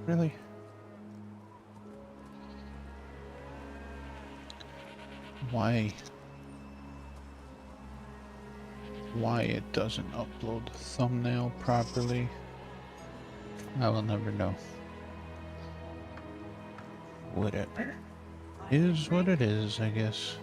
Really? Why? Why it doesn't upload the thumbnail properly, I will never know. Whatever. Is what it is, I guess.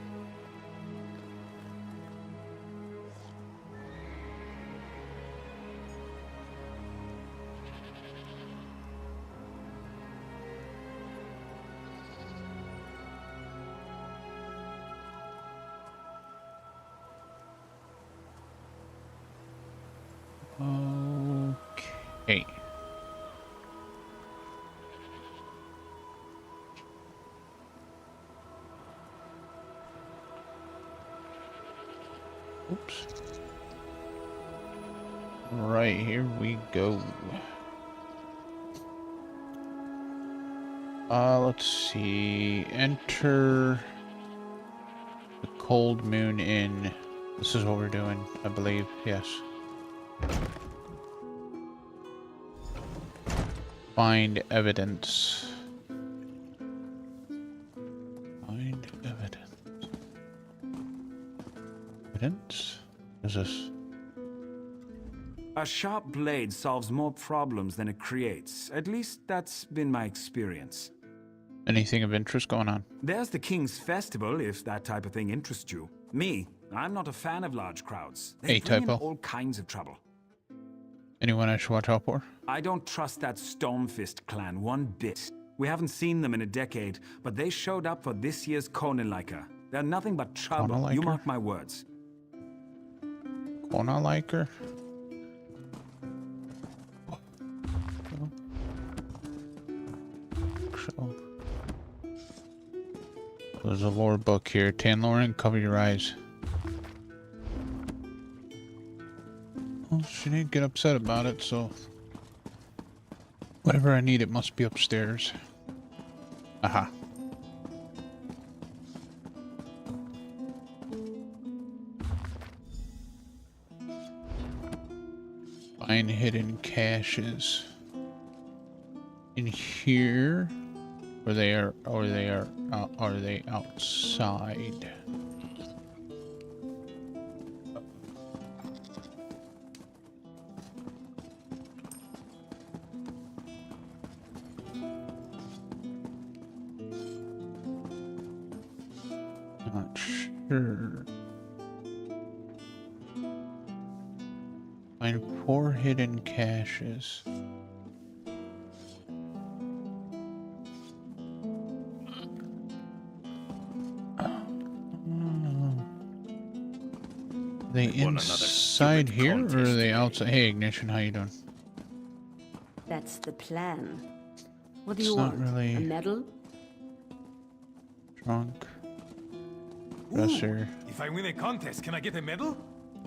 Okay. Oops. Right, here we go. Let's see. Enter the Cold Moon Inn. This is what we're doing, I believe. Yes. Find evidence. Find evidence. Evidence? What is this? A sharp blade solves more problems than it creates. At least that's been my experience. Anything of interest going on? There's the King's Festival, if that type of thing interests you. Me, I'm not a fan of large crowds. They Hey, bring in typo. all kinds of trouble. Anyone I should watch out for? I don't trust that Stormfist clan one bit. We haven't seen them in a decade, but they showed up for this year's Konenliker. They're nothing but trouble, you Konenliker? mark my words. Kona like her? So, there's a lore book here. Tanloran, cover your eyes. Well, she didn't get upset about it, so whatever I need, it must be upstairs. Aha. Find hidden caches in here, or they are outside? Not sure. Find 4 hidden caches. They inside here or are they outside? Hey Ignition, how you doing? That's the plan. What do It's you not want? really- A medal? Trunk. Dresser. If I win a contest, can I get a medal?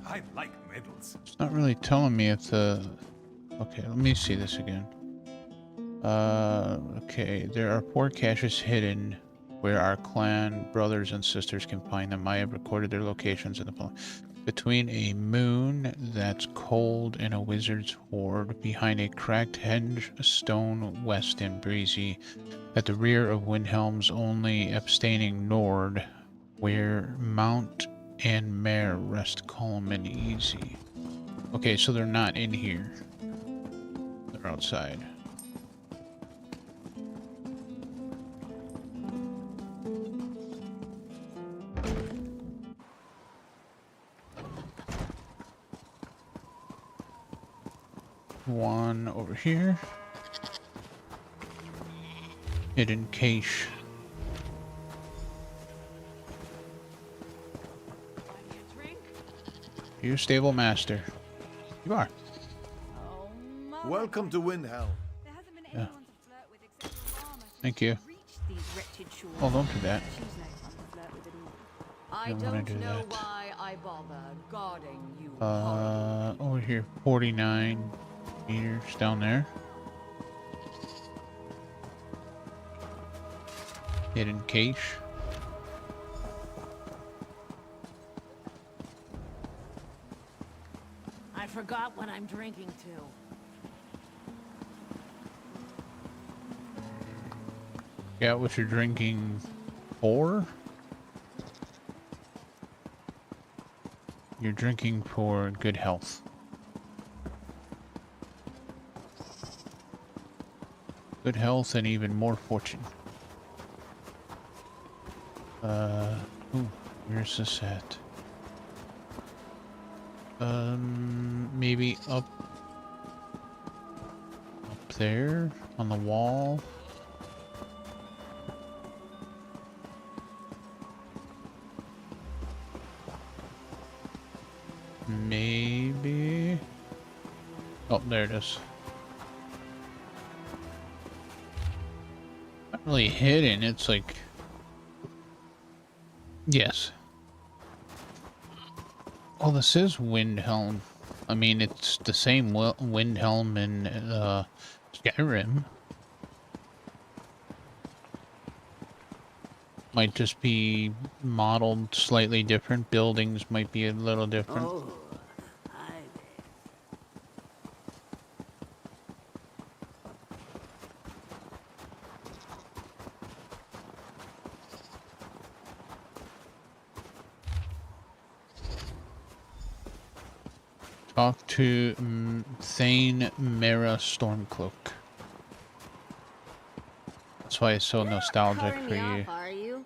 I like medals. It's not really telling me if the... Okay, let me see this again. Okay, there are 4 caches hidden where our clan brothers and sisters can find them. I have recorded their locations in the plan. Between a moon that's cold and a wizard's hoard, behind a cracked hedge stone west and breezy, at the rear of Windhelm's only abstaining Nord, where Mount and Mare rest calm and easy. Okay, so they're not in here. They're outside. One over here. Hidden cache. You stable master. You are. Welcome to Windhelm. Yeah. Thank you. Oh, don't do that. I Don't wanna don't do know that. why I bother guarding you. Over here, 49 meters down there. Hidden cache. I forgot what I'm drinking to. Yeah, what you're drinking for? You're drinking for good health. Good health and even more fortune. Ooh, where's this at? Maybe up there on the wall. Maybe. Oh, there it is. Not really hidden, it's like... Yes. Oh, this is Windhelm. I mean, it's the same Windhelm in Skyrim. Might just be modeled slightly different. Buildings might be a little different. Oh, hi Talk to Thane Mera Stormcloak. That's why it's so nostalgic for you. Are you?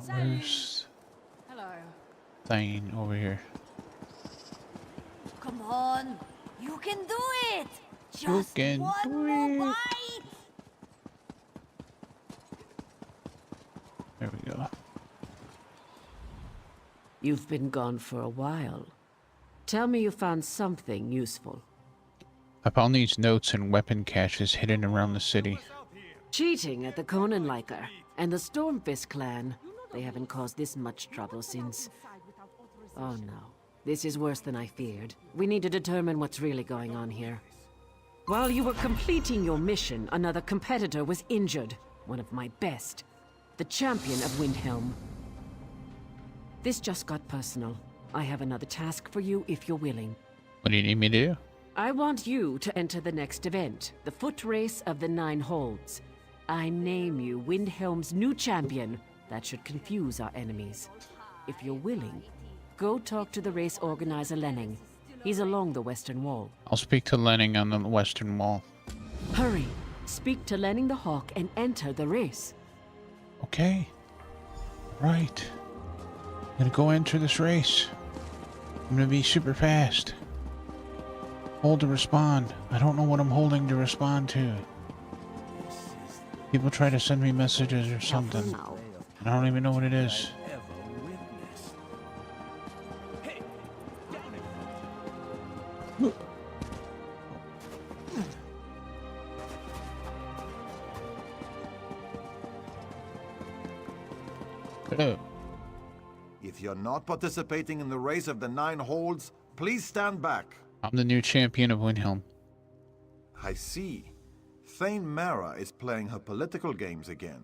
Where's Hello. Thane over here? Come on, you can do it. You Just can one do more it. bite. There we go. You've been gone for a while. Tell me you found something useful. I found these notes and weapon caches hidden around the city. Cheating at the Konenliker and the Stormfist clan. They haven't caused this much trouble since... Oh no. This is worse than I feared. We need to determine what's really going on here. While you were completing your mission, another competitor was injured. One of my best. The champion of Windhelm. This just got personal. I have another task for you if you're willing. What do you need me to do? I want you to enter the next event, the Foot Race of the Nine Holds. I name you Windhelm's new champion. That should confuse our enemies. If you're willing, go talk to the race organizer Lenning. He's along the western wall. I'll speak to Lenning on the western wall. Hurry! Speak to Lenning the Hawk and enter the race. Okay. Right. I'm gonna go enter this race. I'm gonna be super fast. Hold to respond. I don't know what I'm holding to respond to. People try to send me messages or something. Now, I don't even know what it is. Hello. If you're not participating in the race of the 9 holds, please stand back. I'm the new champion of Windhelm. I see. Thane Mera is playing her political games again.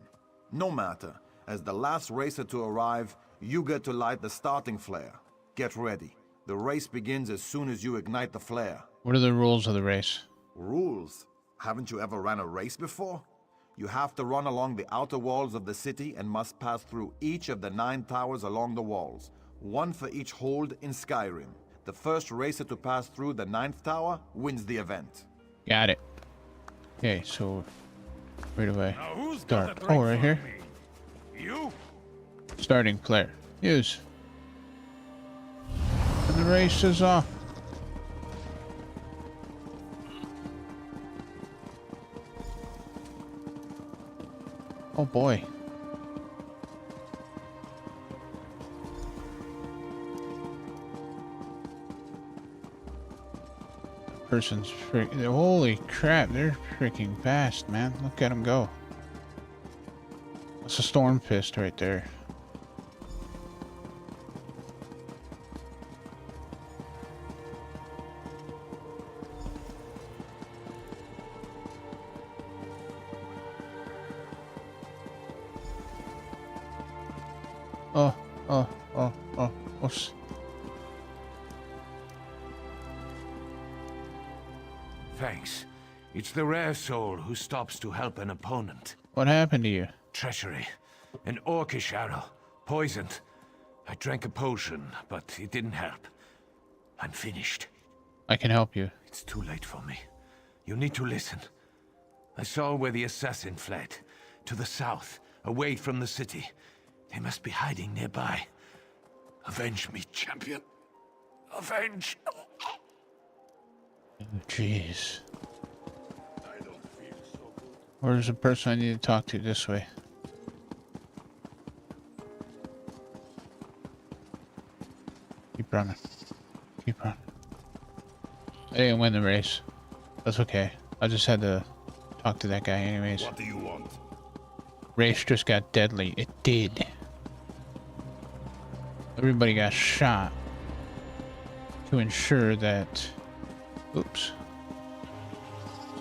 No matter. As the last racer to arrive, you get to light the starting flare. Get ready. The race begins as soon as you ignite the flare. What are the rules of the race? Rules? Haven't you ever ran a race before? You have to run along the outer walls of the city and must pass through each of the 9 towers along the walls. One for each hold in Skyrim. The first racer to pass through the 9th tower wins the event. Got it. Okay, so where do I Now who's start? got the drink Oh, right for here. me? You? Starting player. Use. And the race is off. Oh boy. Person's freaking. Holy crap, they're freaking fast, man. Look at them go. That's a Stormfist right there. Oops. Thanks. It's the rare soul who stops to help an opponent. What happened to you? Treachery. An orcish arrow. Poisoned. I drank a potion, but it didn't help. I'm finished. I can help you. It's too late for me. You need to listen. I saw where the assassin fled. To the south, away from the city. They must be hiding nearby. Avenge me, champion. Avenge! Oh, jeez. Where's the person I need to talk to? This way. Keep running. Keep running. I didn't win the race. That's okay. I just had to talk to that guy anyways. What do you want? Race just got deadly. It did. Everybody got shot to ensure that, oops,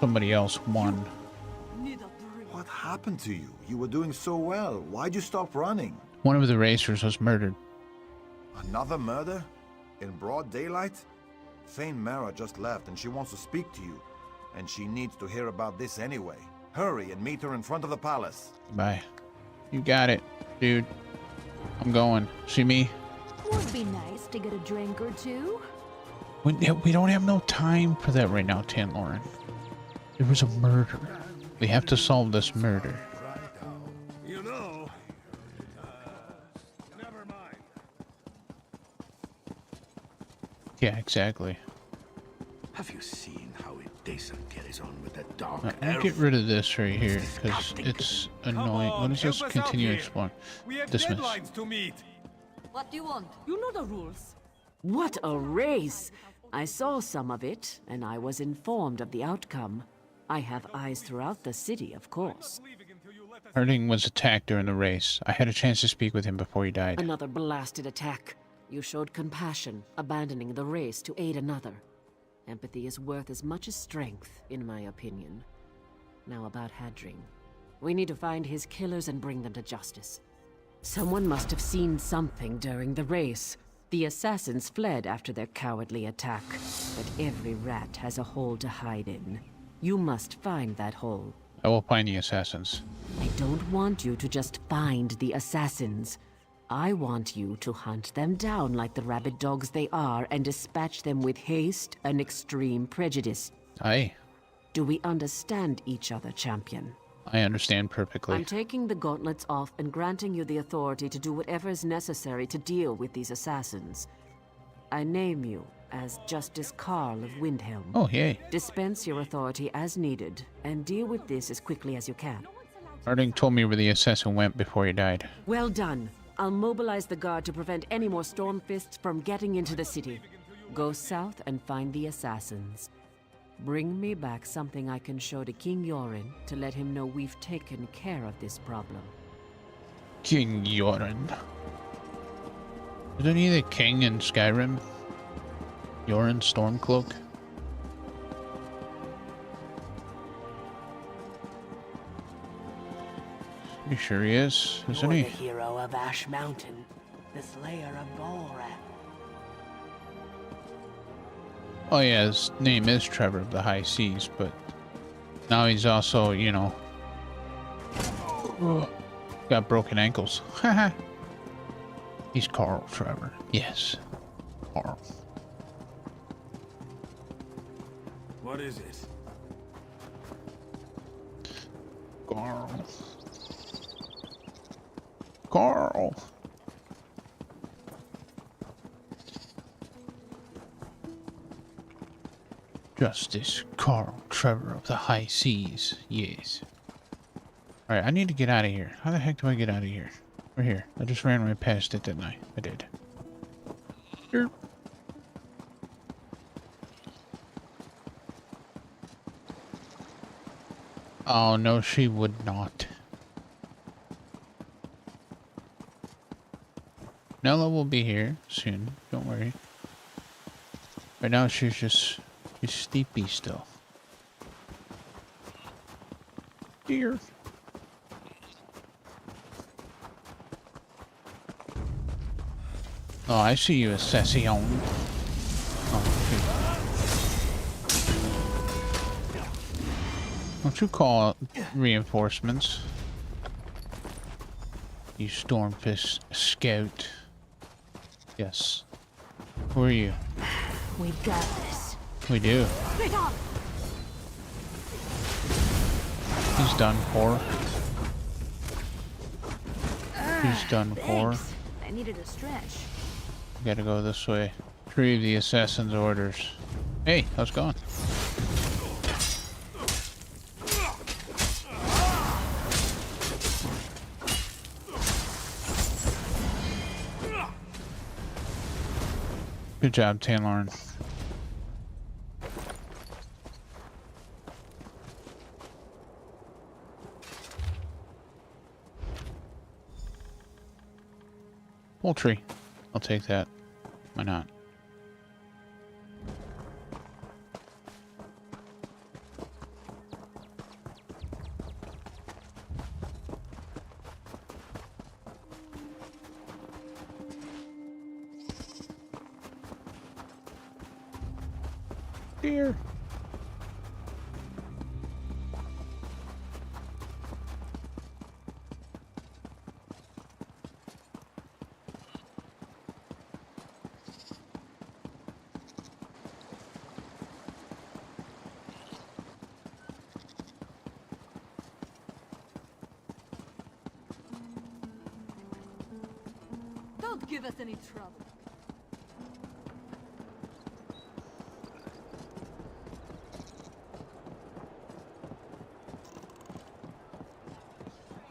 somebody else won. What happened to you? You were doing so well. Why'd you stop running? One of the racers was murdered. Another murder? In broad daylight? Thane Mara just left and she wants to speak to you. And she needs to hear about this anyway. Hurry and meet her in front of the palace. Bye. You got it, dude. I'm going. See me? Would be nice to get a drink or two. We don't have no time for that right now, Tan Lauren. There was a murder. We have to solve this murder. You know, never mind. Yeah, exactly. Have you seen how Dason carries on with that dog? I'll get rid of this right here because it's annoying. Come on, What is this? help us out Continue here. exploring. We have Dismiss. deadlines to meet. What do you want? You know the rules. What a race! I saw some of it, and I was informed of the outcome. I have eyes throughout the city, of course. Harding was attacked during the race. I had a chance to speak with him before he died. Another blasted attack. You showed compassion, abandoning the race to aid another. Empathy is worth as much as strength, in my opinion. Now about Hadring. We need to find his killers and bring them to justice. Someone must have seen something during the race. The assassins fled after their cowardly attack, but every rat has a hole to hide in. You must find that hole. I will find the assassins. I don't want you to just find the assassins. I want you to hunt them down like the rabid dogs they are and dispatch them with haste and extreme prejudice. Aye. Do we understand each other, champion? I understand perfectly. I'm taking the gauntlets off and granting you the authority to do whatever is necessary to deal with these assassins. I name you as Justice Carl of Windhelm. Oh, yay. Dispense your authority as needed, and deal with this as quickly as you can. Harding told me where the assassin went before he died. Well done. I'll mobilize the guard to prevent any more Stormfists from getting into the city. Go south and find the assassins. Bring me back something I can show to King Yoren to let him know we've taken care of this problem. King Yoren. Isn't he the king in Skyrim? Yoren Stormcloak? You sure he is? Isn't You're he? the hero of Ash Mountain, the slayer of Golrath. Oh yeah, his name is Trevor of the High Seas, but now he's also, you know, got broken ankles. Haha. He's Carl Trevor. Yes. Carl. What is it? Carl. Carl. Justice Carl Trevor of the High Seas. Yes. Alright, I need to get out of here. How the heck do I get out of here? We're here. I just ran right past it, didn't I? I did. Here. Oh, no, she would not. Nella will be here soon. Don't worry. Right now, she's sleepy still. Dear. Oh, I see you, Assassin. Oh, okay. Don't you call out reinforcements? You Stormfist scout. Yes. Who are you? We got this. We do. Straight on! He's done for. He's done for. Thanks. I needed a stretch. Gotta go this way. Retrieve the assassin's orders. Hey, how's it going? Good job, Tanlorn. Poultry. I'll take that. Why not? Deer. Don't give us any trouble.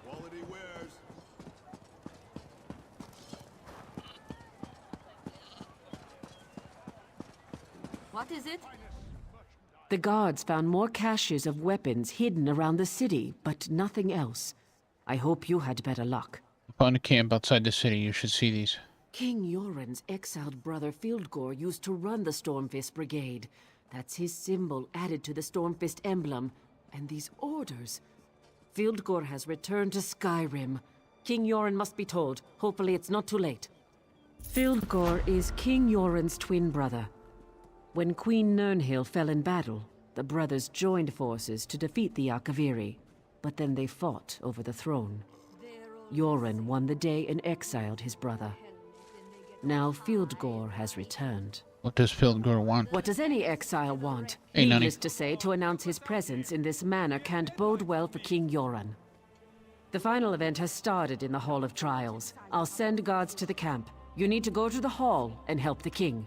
Quality wares. What is it? The guards found more caches of weapons hidden around the city, but nothing else. I hope you had better luck. Upon a camp outside the city, you should see these. King Yoren's exiled brother Fildgor used to run the Stormfist Brigade. That's his symbol added to the Stormfist emblem. And these orders. Fildgor has returned to Skyrim. King Yoren must be told. Hopefully it's not too late. Fildgor is King Yoren's twin brother. When Queen Nirnhill fell in battle, the brothers joined forces to defeat the Akaviri. But then they fought over the throne. Yoren won the day and exiled his brother. Now Fildgor has returned. What does Fildgor want? What does any exile want? Hey, Nani. Needless to say, to announce his presence in this manner can't bode well for King Yoren. The final event has started in the Hall of Trials. I'll send guards to the camp. You need to go to the hall and help the king.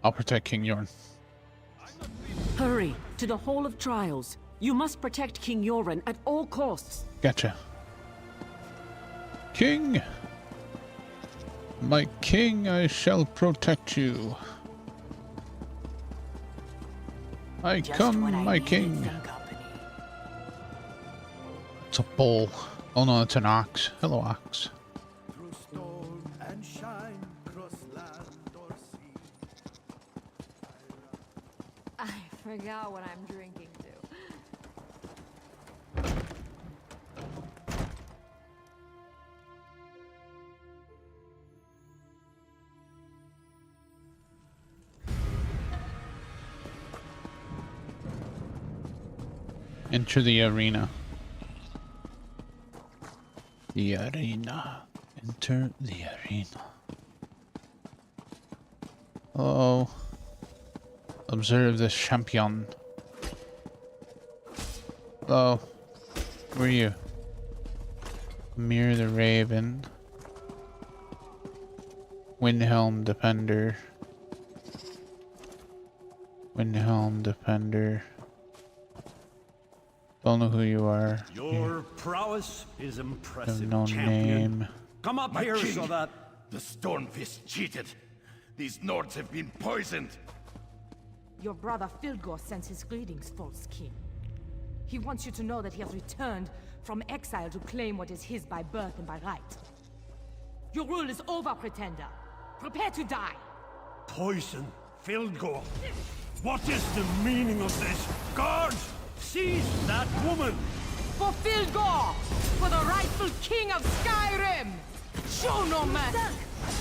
I'll protect King Yorn. Hurry, to the Hall of Trials. You must protect King Yoren at all costs. Gotcha. King! My king, I shall protect you. I Just come, what I my needed king. some company. It's a bull. Oh no, it's an ox. Hello, ox. Through storm and shine, cross land or sea. I forgot what I'm drinking to. Enter the arena. The arena. Enter the arena. Oh. Observe the champion. Hello. Who are you? Mir the Raven. Windhelm Defender. Windhelm Defender. Don't know who you are. Your prowess is Have impressive, no champion. name. Come up My here king. so that... The Stormfist cheated. These Nords have been poisoned. Your brother Fildgor sends his greetings, false king. He wants you to know that he has returned from exile to claim what is his by birth and by right. Your rule is over, pretender. Prepare to die. Poison, Fildgor. What is the meaning of this? Guards, seize that woman! For Fildgor! For the rightful king of Skyrim! Show no mercy!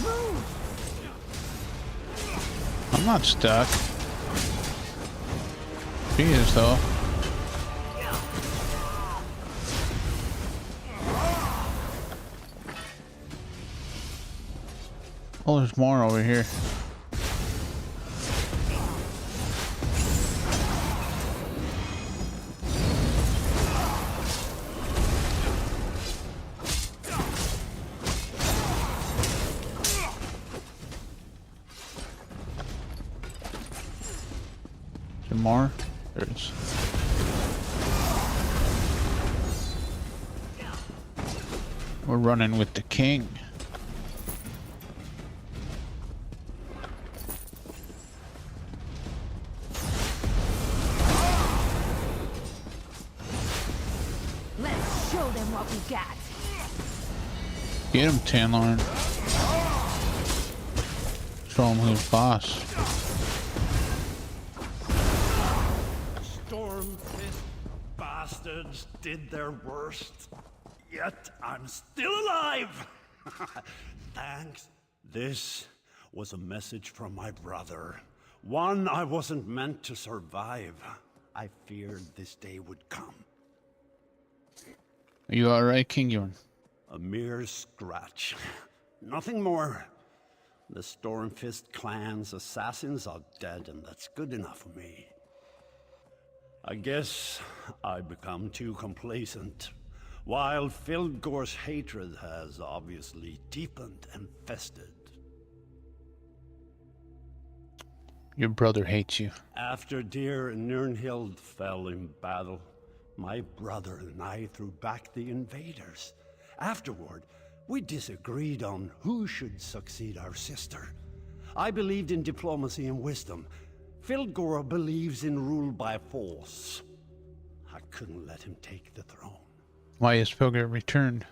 Move! I'm not stuck. She is though. Oh, there's more over here. Some more? There is. We're running with the king. Let's show them what we got. Get him, Tanlorn. Show him who's boss. Stormfist bastards did their worst. Yet I'm still alive! Thanks. This was a message from my brother. One I wasn't meant to survive. I feared this day would come. Are you alright, King Yorn? A mere scratch. Nothing more. The Stormfist clan's assassins are dead, and that's good enough for me. I guess I've become too complacent. While Fildgor's hatred has obviously deepened and festered. Your brother hates you. After dear Nirnhild fell in battle, my brother and I threw back the invaders. Afterward, we disagreed on who should succeed our sister. I believed in diplomacy and wisdom. Fildgor believes in rule by force. I couldn't let him take the throne. Why has Pilgrim returned?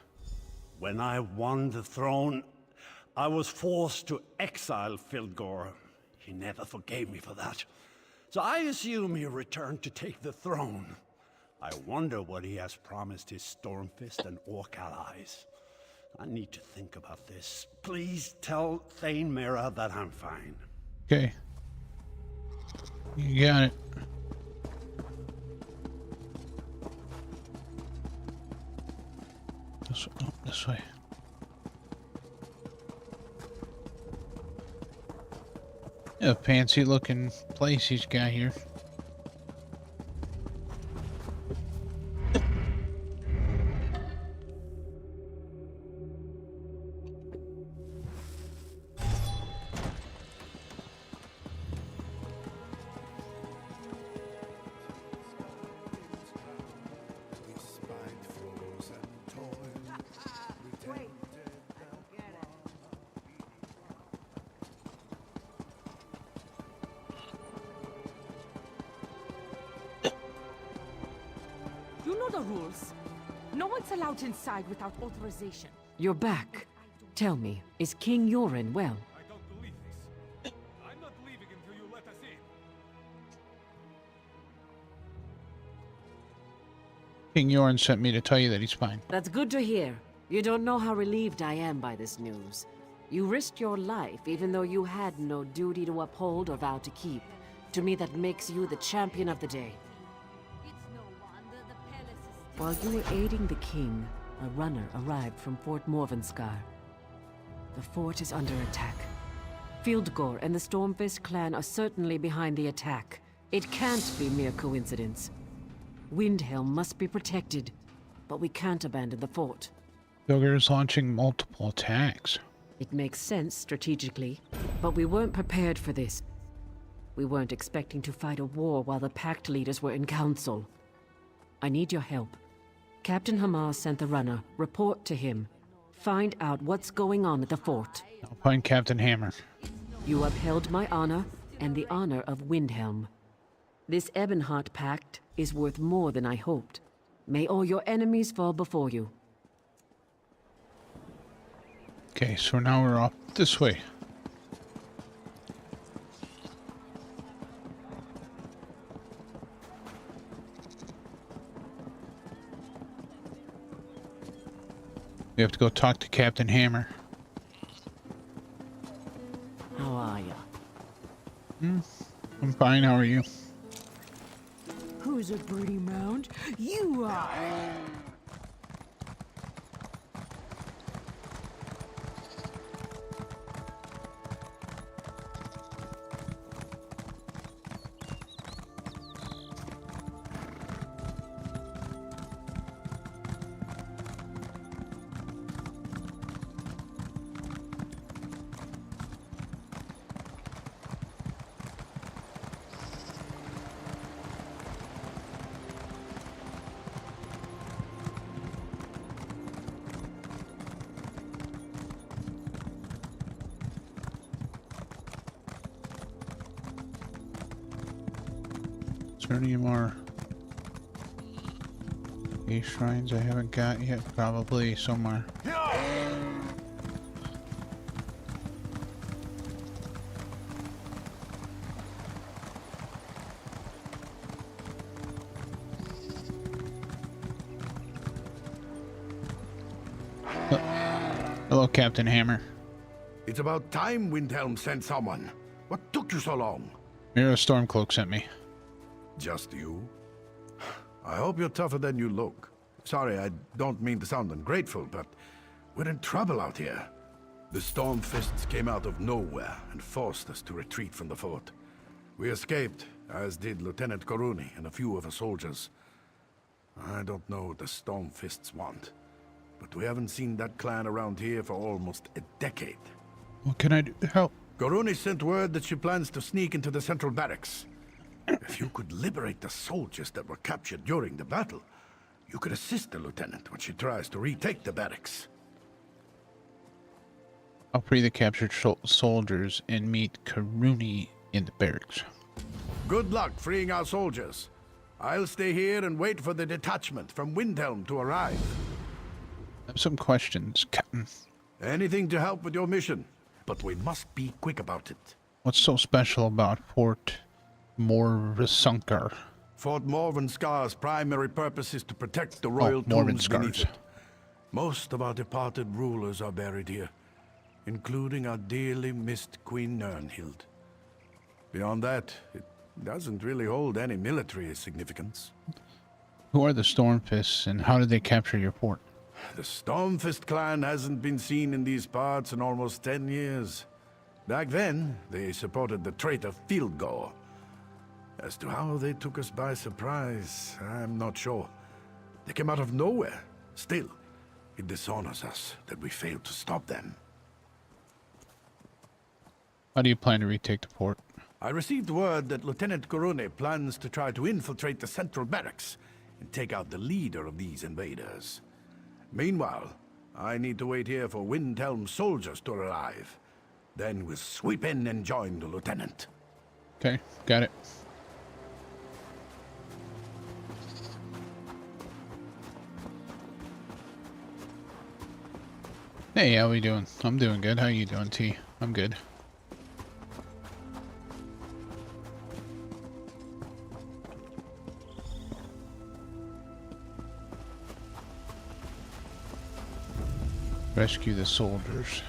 When I won the throne, I was forced to exile Fildgor. He never forgave me for that. So I assume he returned to take the throne. I wonder what he has promised his Stormfist and Orc allies. I need to think about this. Please tell Thane Mera that I'm fine. Okay. You got it. This way. A fancy looking place he's got here. You know the rules. No one's allowed inside without authorization. You're back. Tell me, is King Yoren well? I don't believe this. I'm not leaving until you let us in. King Yoren sent me to tell you that he's fine. That's good to hear. You don't know how relieved I am by this news. You risked your life even though you had no duty to uphold or vow to keep. To me, that makes you the champion of the day. While you were aiding the king, a runner arrived from Fort Morvenskar. The fort is under attack. Fildgor and the Stormfist clan are certainly behind the attack. It can't be mere coincidence. Windhelm must be protected, but we can't abandon the fort. Pilgrim is launching multiple attacks. It makes sense strategically, but we weren't prepared for this. We weren't expecting to fight a war while the Pact leaders were in council. I need your help. Captain Hamar sent the runner. Report to him. Find out what's going on at the fort. I'll find Captain Hammer. You upheld my honor and the honor of Windhelm. This Ebonheart Pact is worth more than I hoped. May all your enemies fall before you. Okay, so now we're off this way. We have to go talk to Captain Hammer. How are you? I'm fine, how are you? Who's a pretty mound? You are! Is there any more these shrines I haven't got yet? Probably somewhere. Hello, Captain Hammer. It's about time Windhelm sent someone. What took you so long? Mira Stormcloak sent me. Just you? I hope you're tougher than you look. Sorry, I don't mean to sound ungrateful, but we're in trouble out here. The Stormfists came out of nowhere and forced us to retreat from the fort. We escaped, as did Lieutenant Koruni and a few of her soldiers. I don't know what the Stormfists want, but we haven't seen that clan around here for almost a decade. What can I do to help? Koruni sent word that she plans to sneak into the central barracks. If you could liberate the soldiers that were captured during the battle, you could assist the lieutenant when she tries to retake the barracks. I'll free the captured soldiers and meet Koruni in the barracks. Good luck freeing our soldiers. I'll stay here and wait for the detachment from Windhelm to arrive. I have some questions, Captain. Anything to help with your mission, but we must be quick about it. What's so special about Fort Morvenskar? Fort Morvenskar's primary purpose is to protect the royal tombs beneath it. Most of our departed rulers are buried here, including our dearly missed Queen Nirnhild. Beyond that, it doesn't really hold any military significance. Who are the Stormfists, and how did they capture your fort? The Stormfist clan hasn't been seen in these parts in almost 10 years. Back then, they supported the traitor Fildgor. As to how they took us by surprise, I'm not sure. They came out of nowhere. Still, it dishonors us that we failed to stop them. How do you plan to retake the fort? I received word that Lieutenant Koruni plans to try to infiltrate the central barracks and take out the leader of these invaders. Meanwhile, I need to wait here for Windhelm soldiers to arrive. Then we'll sweep in and join the lieutenant. Okay, got it. Hey, how we doing? I'm doing good. How you doing, T? I'm good. Rescue the soldiers.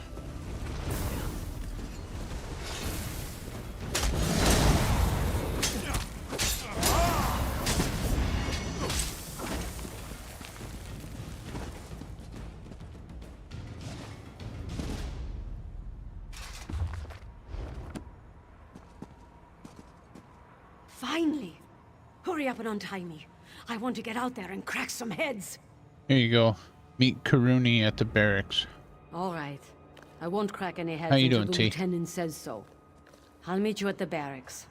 Finally! Hurry up and untie me. I want to get out there and crack some heads. Here you go. Meet Koruni at the barracks. All right. I won't crack any heads How you until doing, the T? lieutenant says so. I'll meet you at the barracks.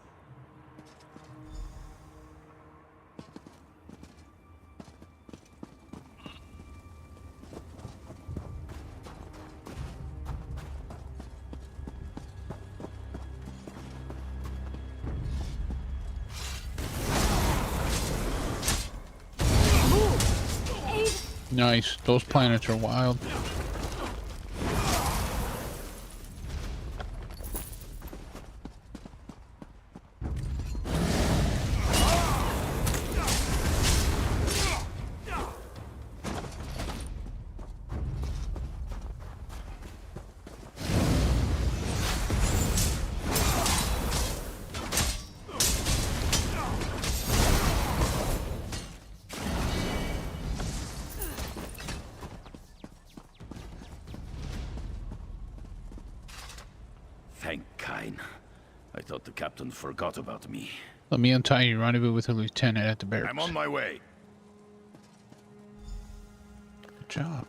Nice. Those planets are wild. Thank Kain. I thought the captain forgot about me. Let me untie you. Rendezvous with the lieutenant at the barracks. I'm on my way. Good job.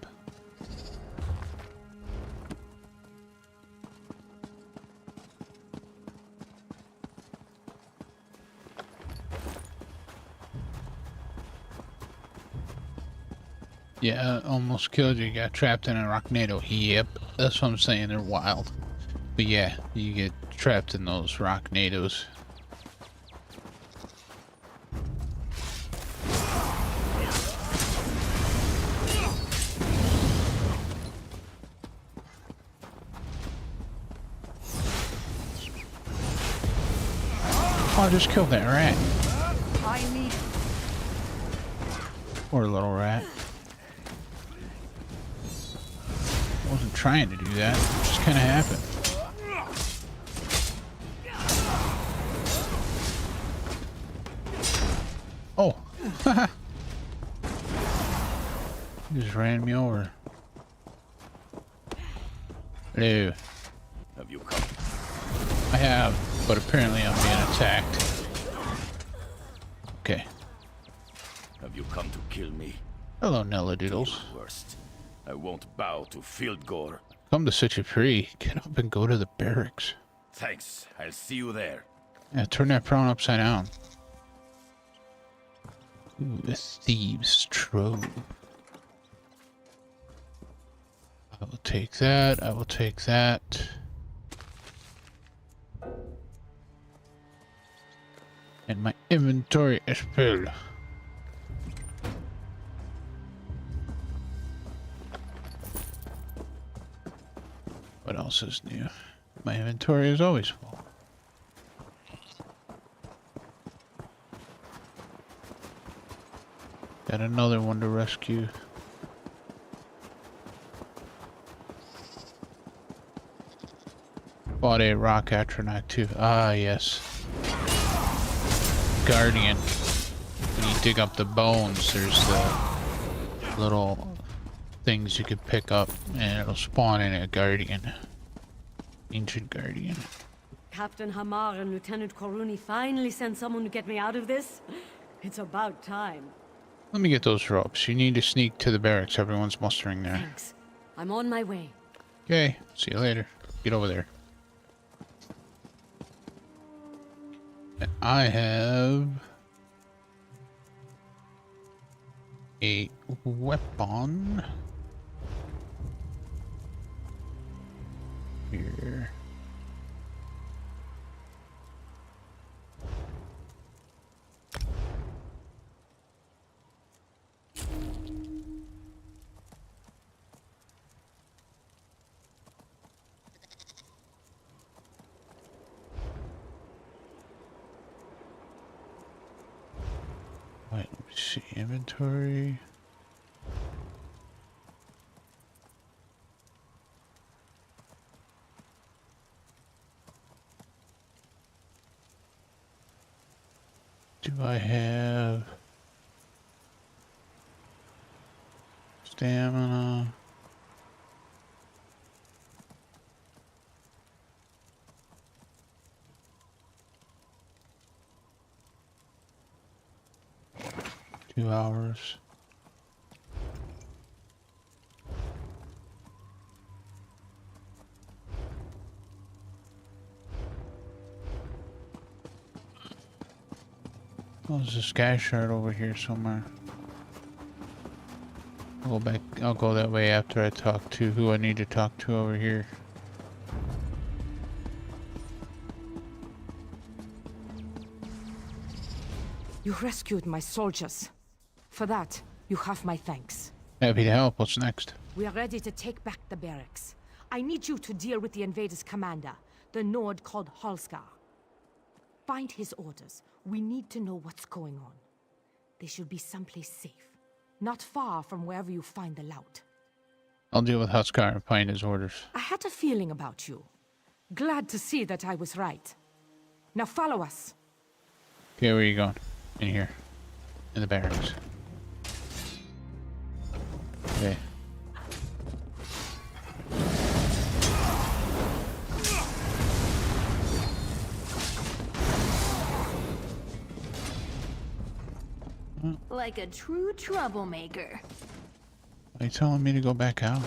Yeah, almost killed you. Got trapped in a rocknado. Yep, that's what I'm saying. They're wild. But yeah, you get trapped in those rocknados. Oh, I just killed that rat. I need... Poor little rat. I wasn't trying to do that. It just kind of happened. Oh. He just ran me over. Hello. Have you come? I have, but apparently I'm being attacked. Okay. Have you come to kill me? Hello, Nella Doodles. Worst. I won't bow to Fildgor. Come to set you free. Get up and go to the barracks. Thanks. I'll see you there. Yeah, turn that crown upside down. Ooh, the thieves' trove. I will take that. I will take that. And my inventory is full. What else is new? My inventory is always full. Got another one to rescue. Bought a rock atronach too. Ah, yes. Guardian. When you dig up the bones, there's the little things you could pick up, and it'll spawn in a guardian. Ancient guardian. Captain Hamar and Lieutenant Koruni finally sent someone to get me out of this. It's about time. Let me get those ropes. You need to sneak to the barracks. Everyone's mustering there. Thanks. I'm on my way. Okay, see you later. Get over there. And I have a weapon here. Wait, let me see. Inventory. Do I have stamina? Two hours. Oh, there's a sky shard over here somewhere. I'll go back. I'll go that way after I talk to who I need to talk to over here. You rescued my soldiers. For that, you have my thanks. Happy to help. What's next? We are ready to take back the barracks. I need you to deal with the invaders' commander, the Nord called Halskar. Find his orders. We need to know what's going on. They should be someplace safe, not far from wherever you find the lout. I'll deal with Huskar and find his orders. I had a feeling about you. Glad to see that I was right. Now follow us. Okay, where are you going? In here. In the barracks. Okay. Like a true troublemaker. Are you telling me to go back out?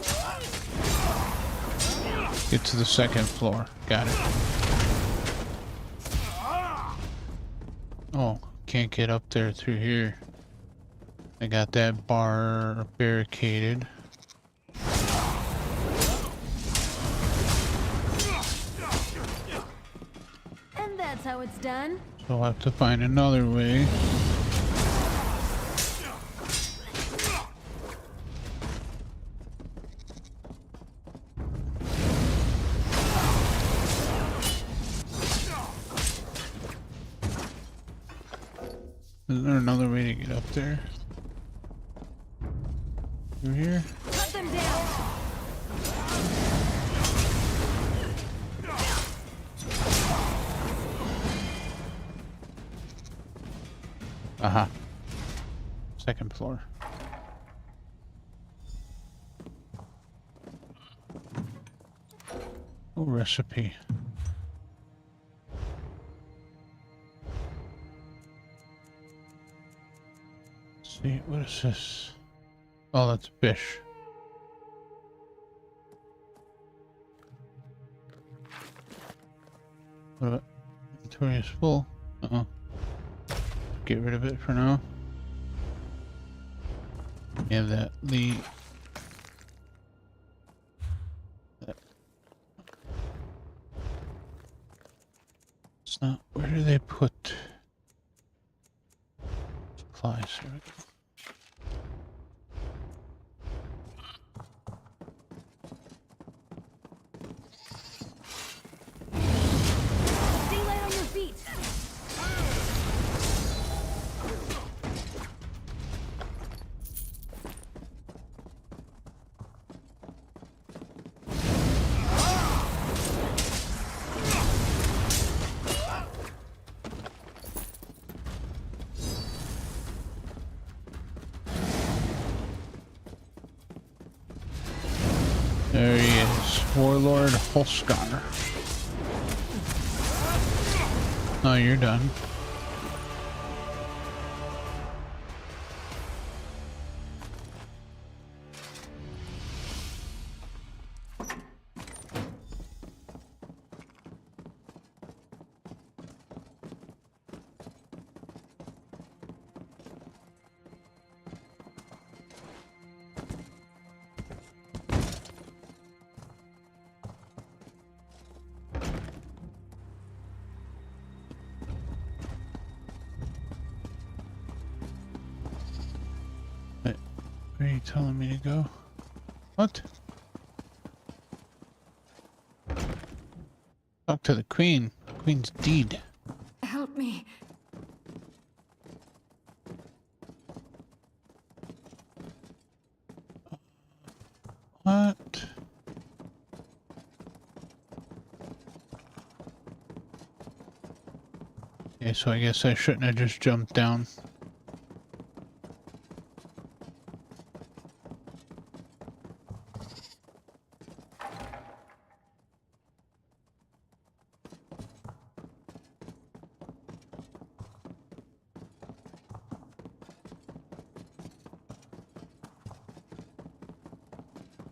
Get to the second floor. Got it. Oh, can't get up there through here. I got that bar barricaded. And that's how it's done. So I'll have to find another way. Is there another way to get up there? Through here? Cut them down! Aha. Second floor. Oh, recipe. Let's see, what is this? Oh, that's fish. What about inventory is full? Uh-oh. Get rid of it for now. You have that lead. It's not. Where do they put supplies? Here we go. Stay light on your feet! There he is, Warlord Holskar. Oh, you're done. Where are you telling me to go? What? Talk to the Queen. Queen's deed. Help me. What? Okay, so I guess I shouldn't have just jumped down.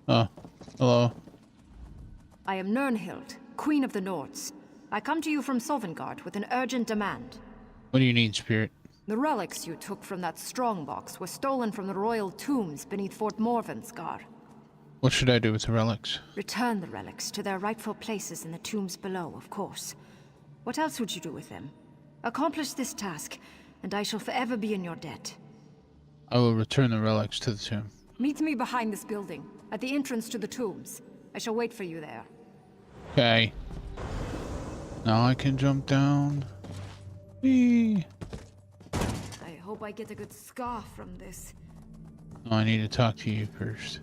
Oh, hello. I am Nirnhild, Queen of the Nords. I come to you from Sovngarde with an urgent demand. What do you need, Spirit? The relics you took from that strongbox were stolen from the royal tombs beneath Fort Morvenskar. What should I do with the relics? Return the relics to their rightful places in the tombs below, of course. What else would you do with them? Accomplish this task, and I shall forever be in your debt. I will return the relics to the tomb. Meet me behind this building, at the entrance to the tombs. I shall wait for you there. Okay. Now I can jump down. Whee! I hope I get a good scar from this. Oh, I need to talk to you first.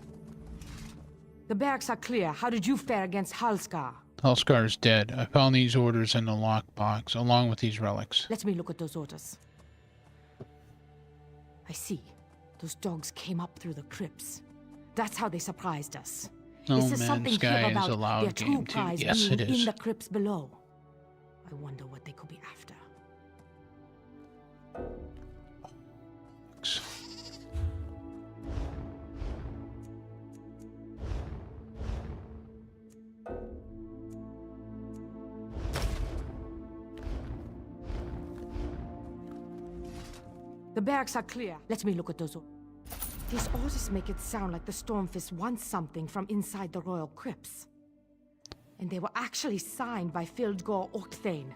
The barracks are clear. How did you fare against Halskar? Halskar is dead. I found these orders in the lockbox, along with these relics. Let me look at those orders. I see. Those dogs came up through the crypts. That's how they surprised us. Oh Is there man, something Sky clever is about a their loud true game too. prize Yes, being it is. in the crypts below? I wonder what they could be after. The barracks are clear. Let me look at those. These orders make it sound like the Stormfist wants something from inside the royal crypts. And they were actually signed by Fildgor Orkthane.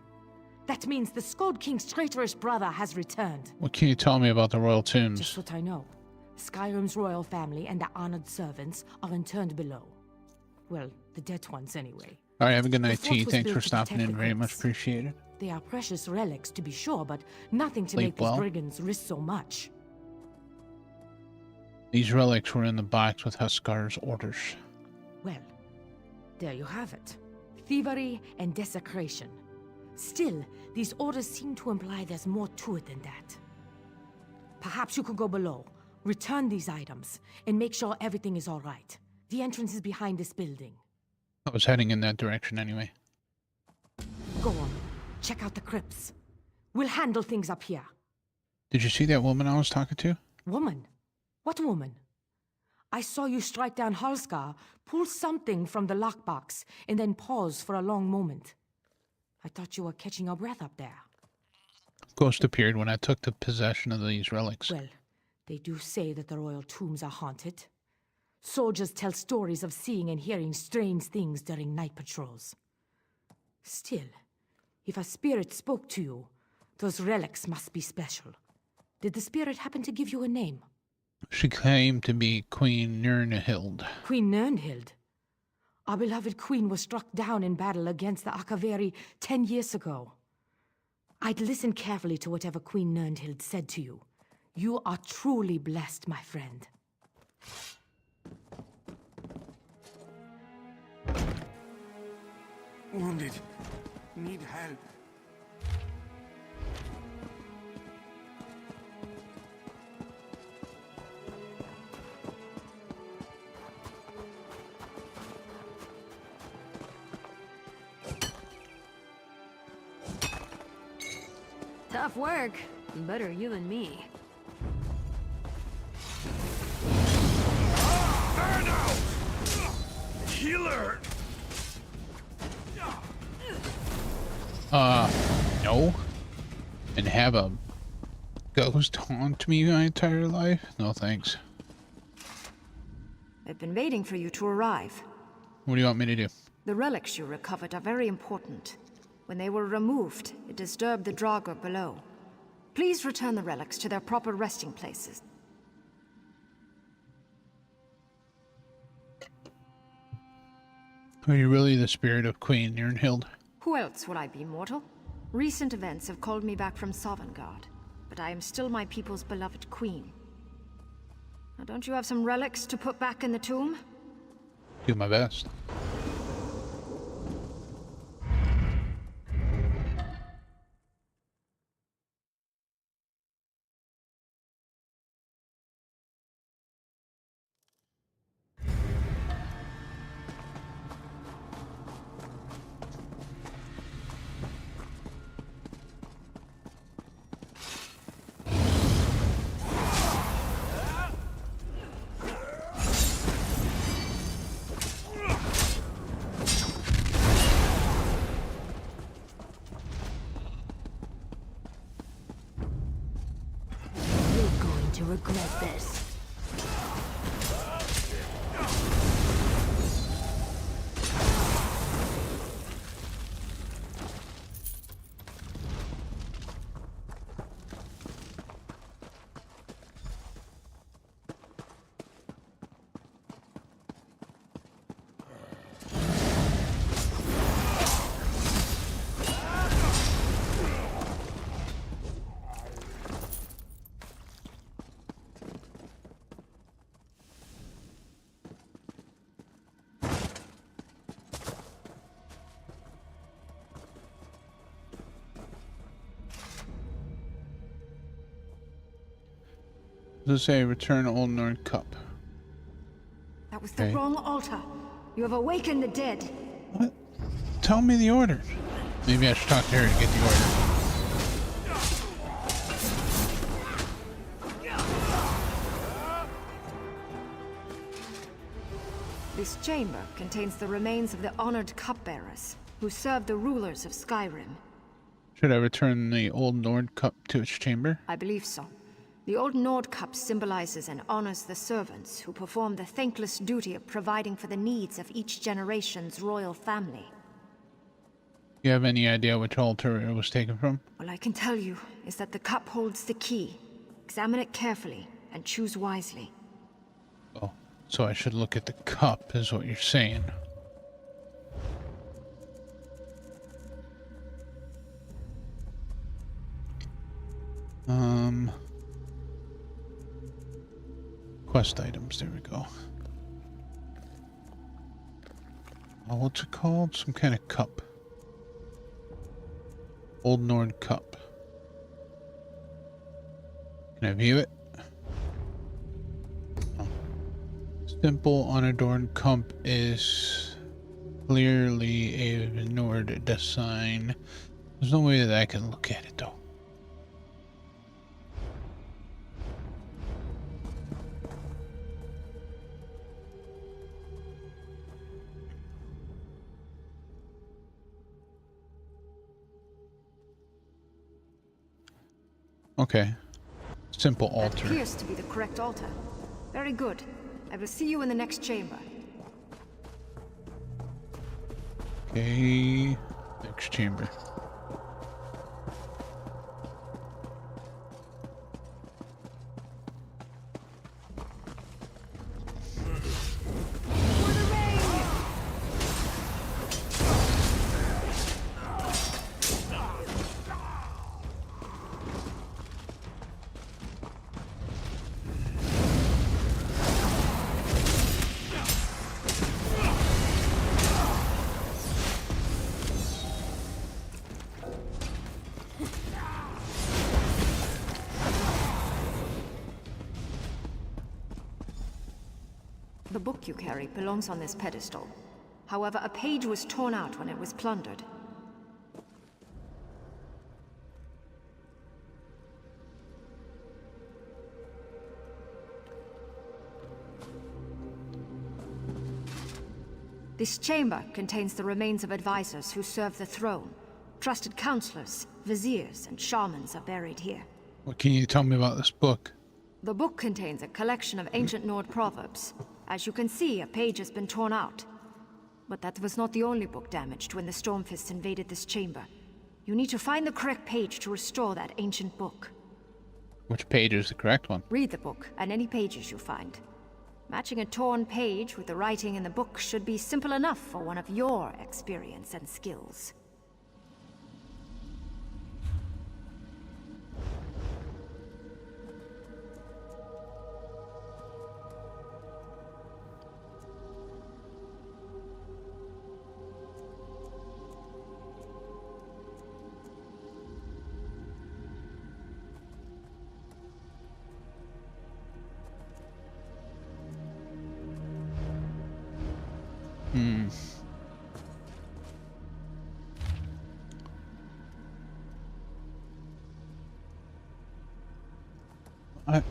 That means the Skod King's traitorous brother has returned. What can you tell me about the royal tombs? Just what I know. Skyrim's royal family and their honored servants are interned below. Well, the dead ones anyway. Alright, have a good The night, fort T. was Thanks built for to stopping protect in. the Very much crypts. appreciated. They are precious relics, to be sure, but nothing to Sleep make these well. brigands risk so much. These relics were in the box with Huskar's orders. Well, there you have it. Thievery and desecration. Still, these orders seem to imply there's more to it than that. Perhaps you could go below, return these items, and make sure everything is all right. The entrance is behind this building. I was heading in that direction anyway. Go on, check out the crypts. We'll handle things up here. Did you see that woman I was talking to? Woman? What woman? I saw you strike down Halskar, pull something from the lockbox, and then pause for a long moment. I thought you were catching your breath up there. Ghost appeared when I took the possession of these relics. Well, they do say that the royal tombs are haunted. Soldiers tell stories of seeing and hearing strange things during night patrols. Still, if a spirit spoke to you, those relics must be special. Did the spirit happen to give you a name? She claimed to be Queen Nirnhild. Queen Nirnhild? Our beloved queen was struck down in battle against the Akaveri 10 years ago. I'd listen carefully to whatever Queen Nirnhild said to you. You are truly blessed, my friend. Wounded. Need help. Tough work. Better you than me. Burn out! Healer! No. And have a ghost haunt me my entire life? No thanks. I've been waiting for you to arrive. What do you want me to do? The relics you recovered are very important. When they were removed, it disturbed the Draugr below. Please return the relics to their proper resting places. Are you really the spirit of Queen Nirnhild? Who else would I be, mortal? Recent events have called me back from Sovngarde, but I am still my people's beloved queen. Now, don't you have some relics to put back in the tomb? Do my best. To regret this. Does it say return Old Nord Cup? That was the Okay. wrong altar. You have awakened the dead. What? Tell me the order. Maybe I should talk to her to get the order. This chamber contains the remains of the honored cupbearers who served the rulers of Skyrim. Should I return the Old Nord Cup to its chamber? I believe so. The Old Nord Cup symbolizes and honors the servants who perform the thankless duty of providing for the needs of each generation's royal family. You have any idea which altar it was taken from? All I can tell you is that the cup holds the key. Examine it carefully and choose wisely. Oh, so I should look at the cup, is what you're saying. Quest items, there we go. Oh, what's it called? Some kind of cup. Old Nord cup. Can I view it? Oh. Simple unadorned cup is clearly a Nord design. There's no way that I can look at it though. Okay. Simple altar. That appears to be the correct altar. Very good. I will see you in the next chamber. Okay. Next chamber. The book you carry belongs on this pedestal. However, a page was torn out when it was plundered. This chamber contains the remains of advisors who served the throne. Trusted counselors, viziers, and shamans are buried here. What can you tell me about this book? The book contains a collection of ancient Nord proverbs. As you can see, a page has been torn out. But that was not the only book damaged when the Stormfists invaded this chamber. You need to find the correct page to restore that ancient book. Which page is the correct one? Read the book, and any pages you find. Matching a torn page with the writing in the book should be simple enough for one of your experience and skills.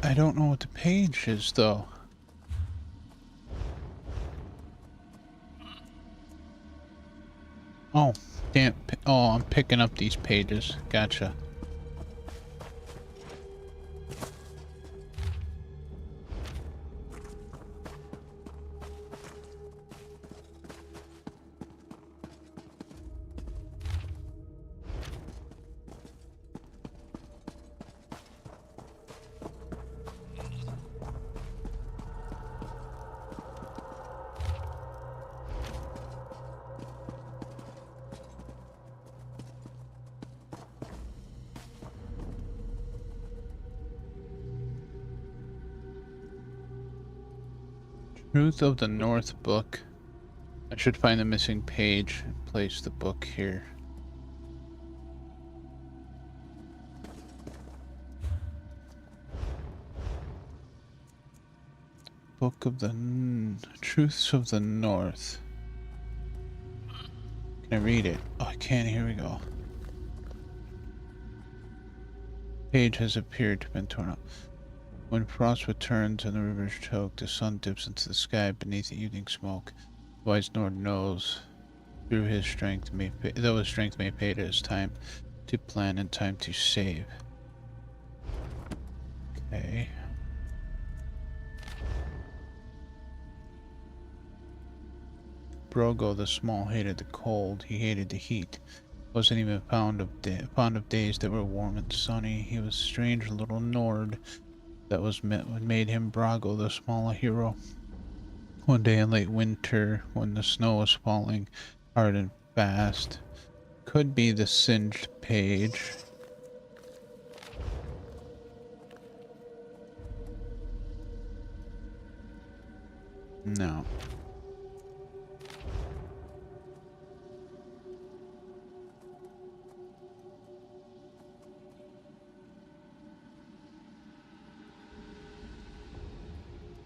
I don't know what the page is though. Oh, damn. Oh, I'm picking up these pages. Gotcha. Truth of the North book. I should find the missing page and place the book here. Book of the Truths of the North. Can I read it? Oh, I can. Here we go. Page has appeared to have been torn up. When frost returns and the rivers choke, the sun dips into the sky beneath the evening smoke. Wise Nord knows, through his strength may though his strength may fade, it is time to plan and time to save. Okay. Brogo the Small hated the cold. He hated the heat. Wasn't even fond of days that were warm and sunny. He was a strange little Nord. That was made him Brogo the Small a hero. One day in late winter, when the snow was falling hard and fast, could be the singed page. No.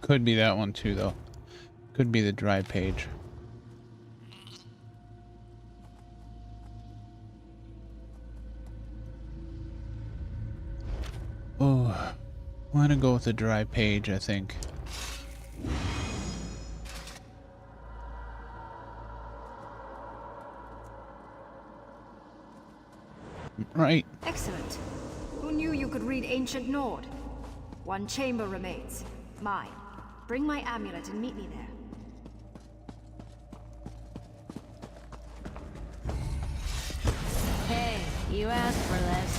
Could be that one too, though. Could be the dry page. Oh, I'm gonna go with the dry page, I think. Right. Excellent. Who knew you could read Ancient Nord? One chamber remains. Mine. Bring my amulet and meet me there. Hey, you asked for this.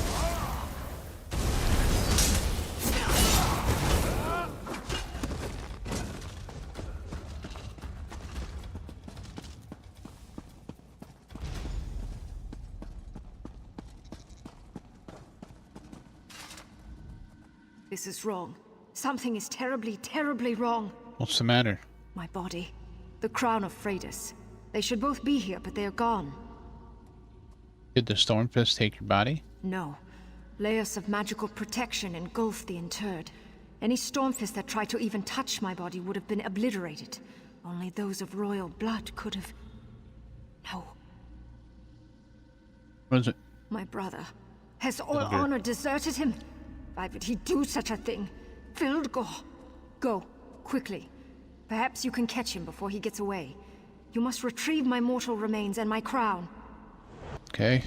This is wrong. Something is terribly, terribly wrong. What's the matter? My body. The crown of Freydis. They should both be here, but they are gone. Did the Stormfist take your body? No. Layers of magical protection engulf the interred. Any Stormfist that tried to even touch my body would have been obliterated. Only those of royal blood could have... No. What is it? My brother. Has all honor deserted him? Why would he do such a thing? Fildgor! Go, quickly. Perhaps you can catch him before he gets away. You must retrieve my mortal remains and my crown. Okay.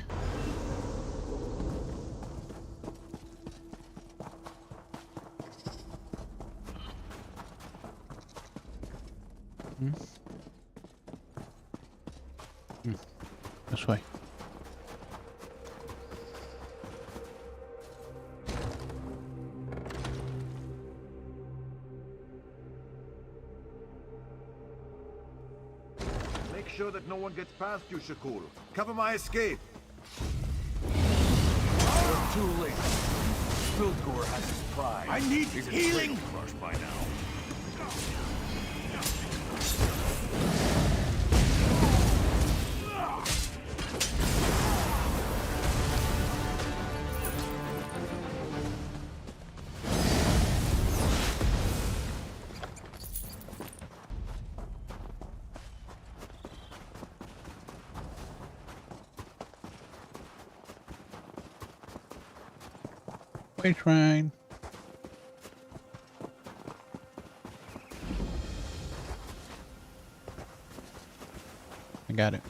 This way. Make sure that no one gets past you, Shakul. Cover my escape. We're too late. Fildgor has his pride. I need He's healing! in crush by now. Wait, Shrine. I got it.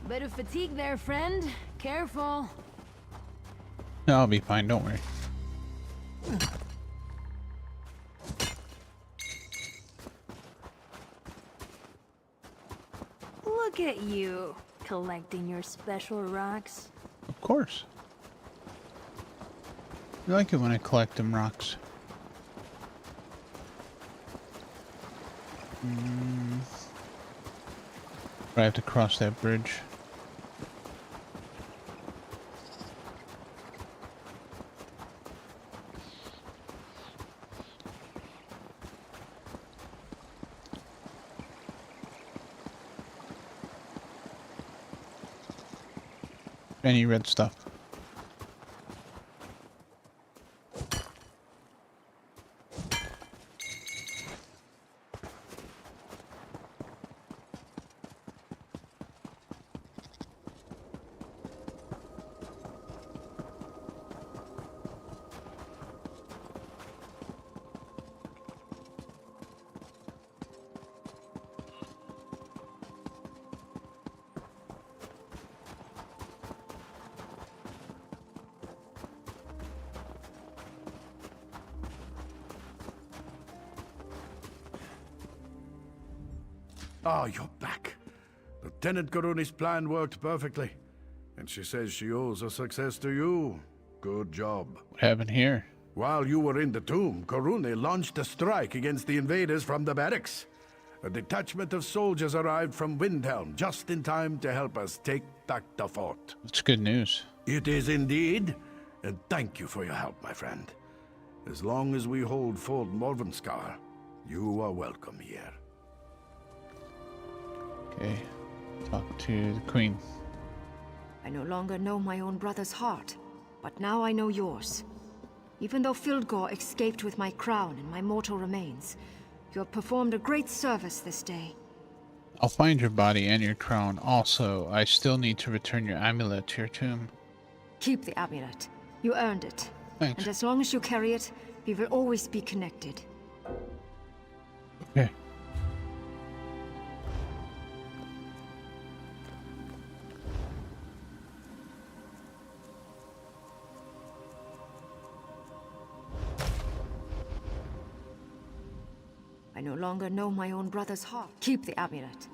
Bit of fatigue there, friend. Careful. No, I'll be fine, don't worry. Look at you, collecting your special rocks. Of course. I like it when I collect them rocks. I have to cross that bridge. Any red stuff. Ah, you're back. Lieutenant Karuni's plan worked perfectly. And she says she owes her success to you. Good job. What happened here? While you were in the tomb, Karuni launched a strike against the invaders from the barracks. A detachment of soldiers arrived from Windhelm just in time to help us take back the fort. That's good news. It is indeed, and thank you for your help, my friend. As long as we hold Fort Morvenskar, you are welcome here. Okay, talk to the queen. I no longer know my own brother's heart, but now I know yours. Even though Fildgor escaped with my crown and my mortal remains, you have performed a great service this day. I'll find your body and your crown. Also, I still need to return your amulet to your tomb. Keep the amulet. You earned it. Thanks. And as long as you carry it, we will always be connected. Okay. I no longer know my own brother's heart. Keep the amulet.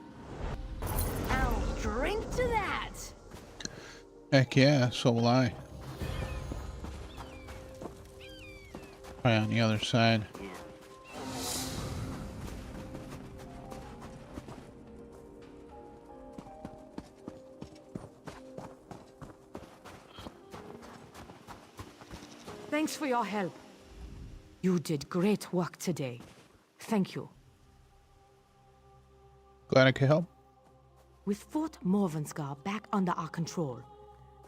I'll drink to that! Heck yeah, so will I. Try on the other side. Thanks for your help. You did great work today. Thank you. Glad I could help. With Fort Morvenskar back under our control,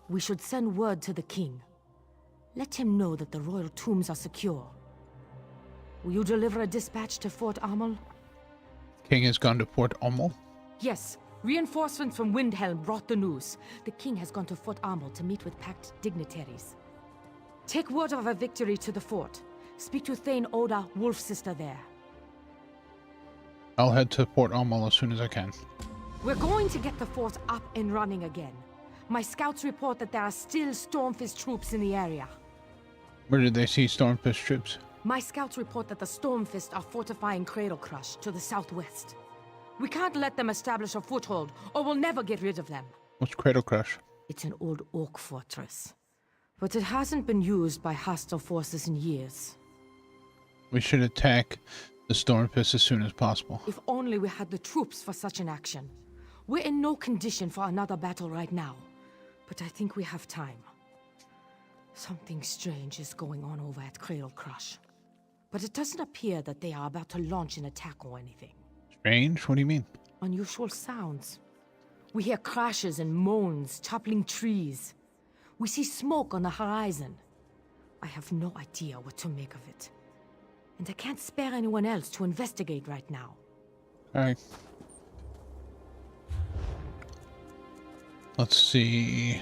we should send word to the king. Let him know that the royal tombs are secure. Will you deliver a dispatch to Fort Amal? King has gone to Fort Amal. Yes. Reinforcements from Windhelm brought the news. The king has gone to Fort Amal to meet with pact dignitaries. Take word of a victory to the fort. Speak to Thane Oda, Wolf's sister there. I'll head to Fort Amal as soon as I can. We're going to get the fort up and running again. My scouts report that there are still Stormfist troops in the area. Where did they see Stormfist troops? My scouts report that the Stormfist are fortifying Cradle Crush to the southwest. We can't let them establish a foothold, or we'll never get rid of them. What's Cradle Crush? It's an old orc fortress, but it hasn't been used by hostile forces in years. We should attack the Stormfist as soon as possible. If only we had the troops for such an action. We're in no condition for another battle right now, but I think we have time. Something strange is going on over at Cradle Crush, but it doesn't appear that they are about to launch an attack or anything. Strange? What do you mean? Unusual sounds. We hear crashes and moans, toppling trees. We see smoke on the horizon. I have no idea what to make of it. And I can't spare anyone else to investigate right now. Alright. Let's see.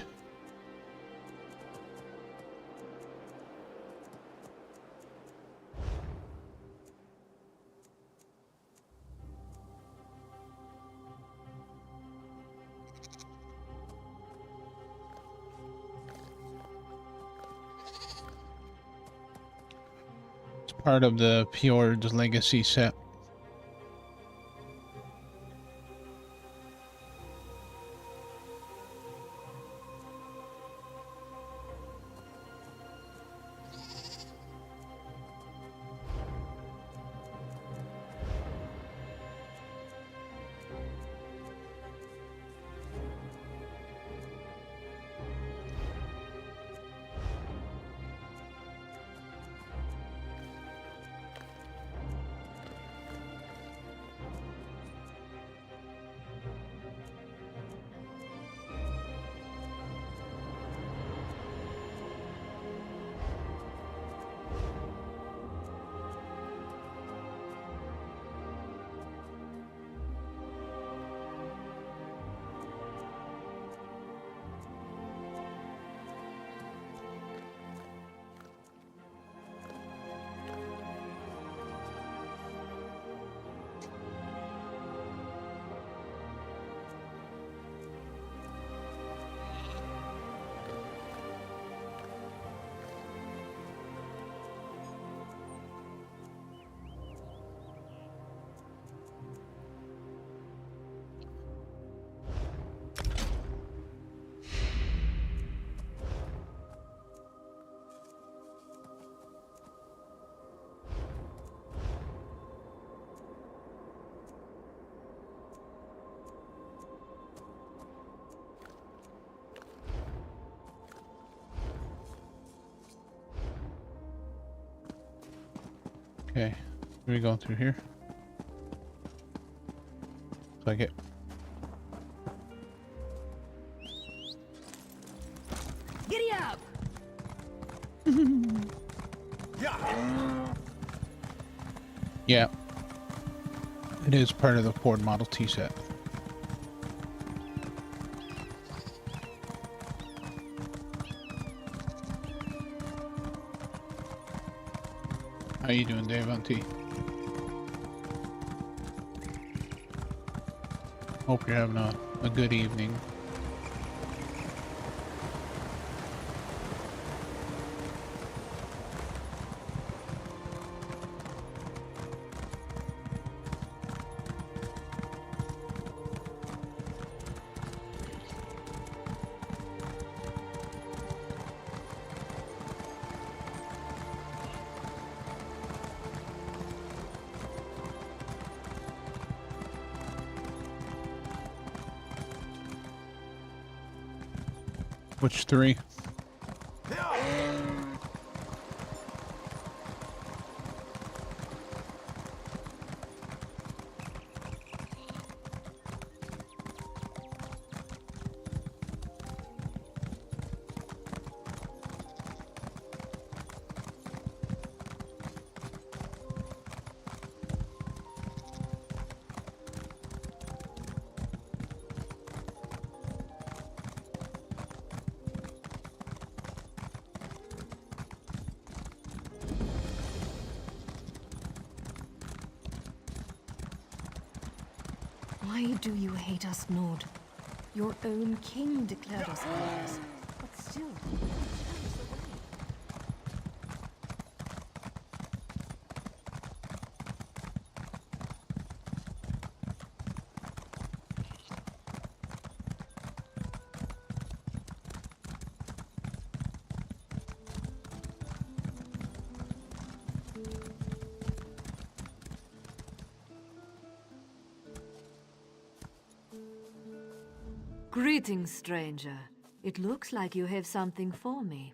It's part of the Fjord's Legacy set. Okay. Are we going through here? Looks like it. Giddy up! Yeah. It is part of the Ford Model T set. How you doing, Dave on T? Hope you're having a good evening. Which three? Why do you hate us, Nord? Your own king declared us enemies, but still... Greetings, stranger. It looks like you have something for me.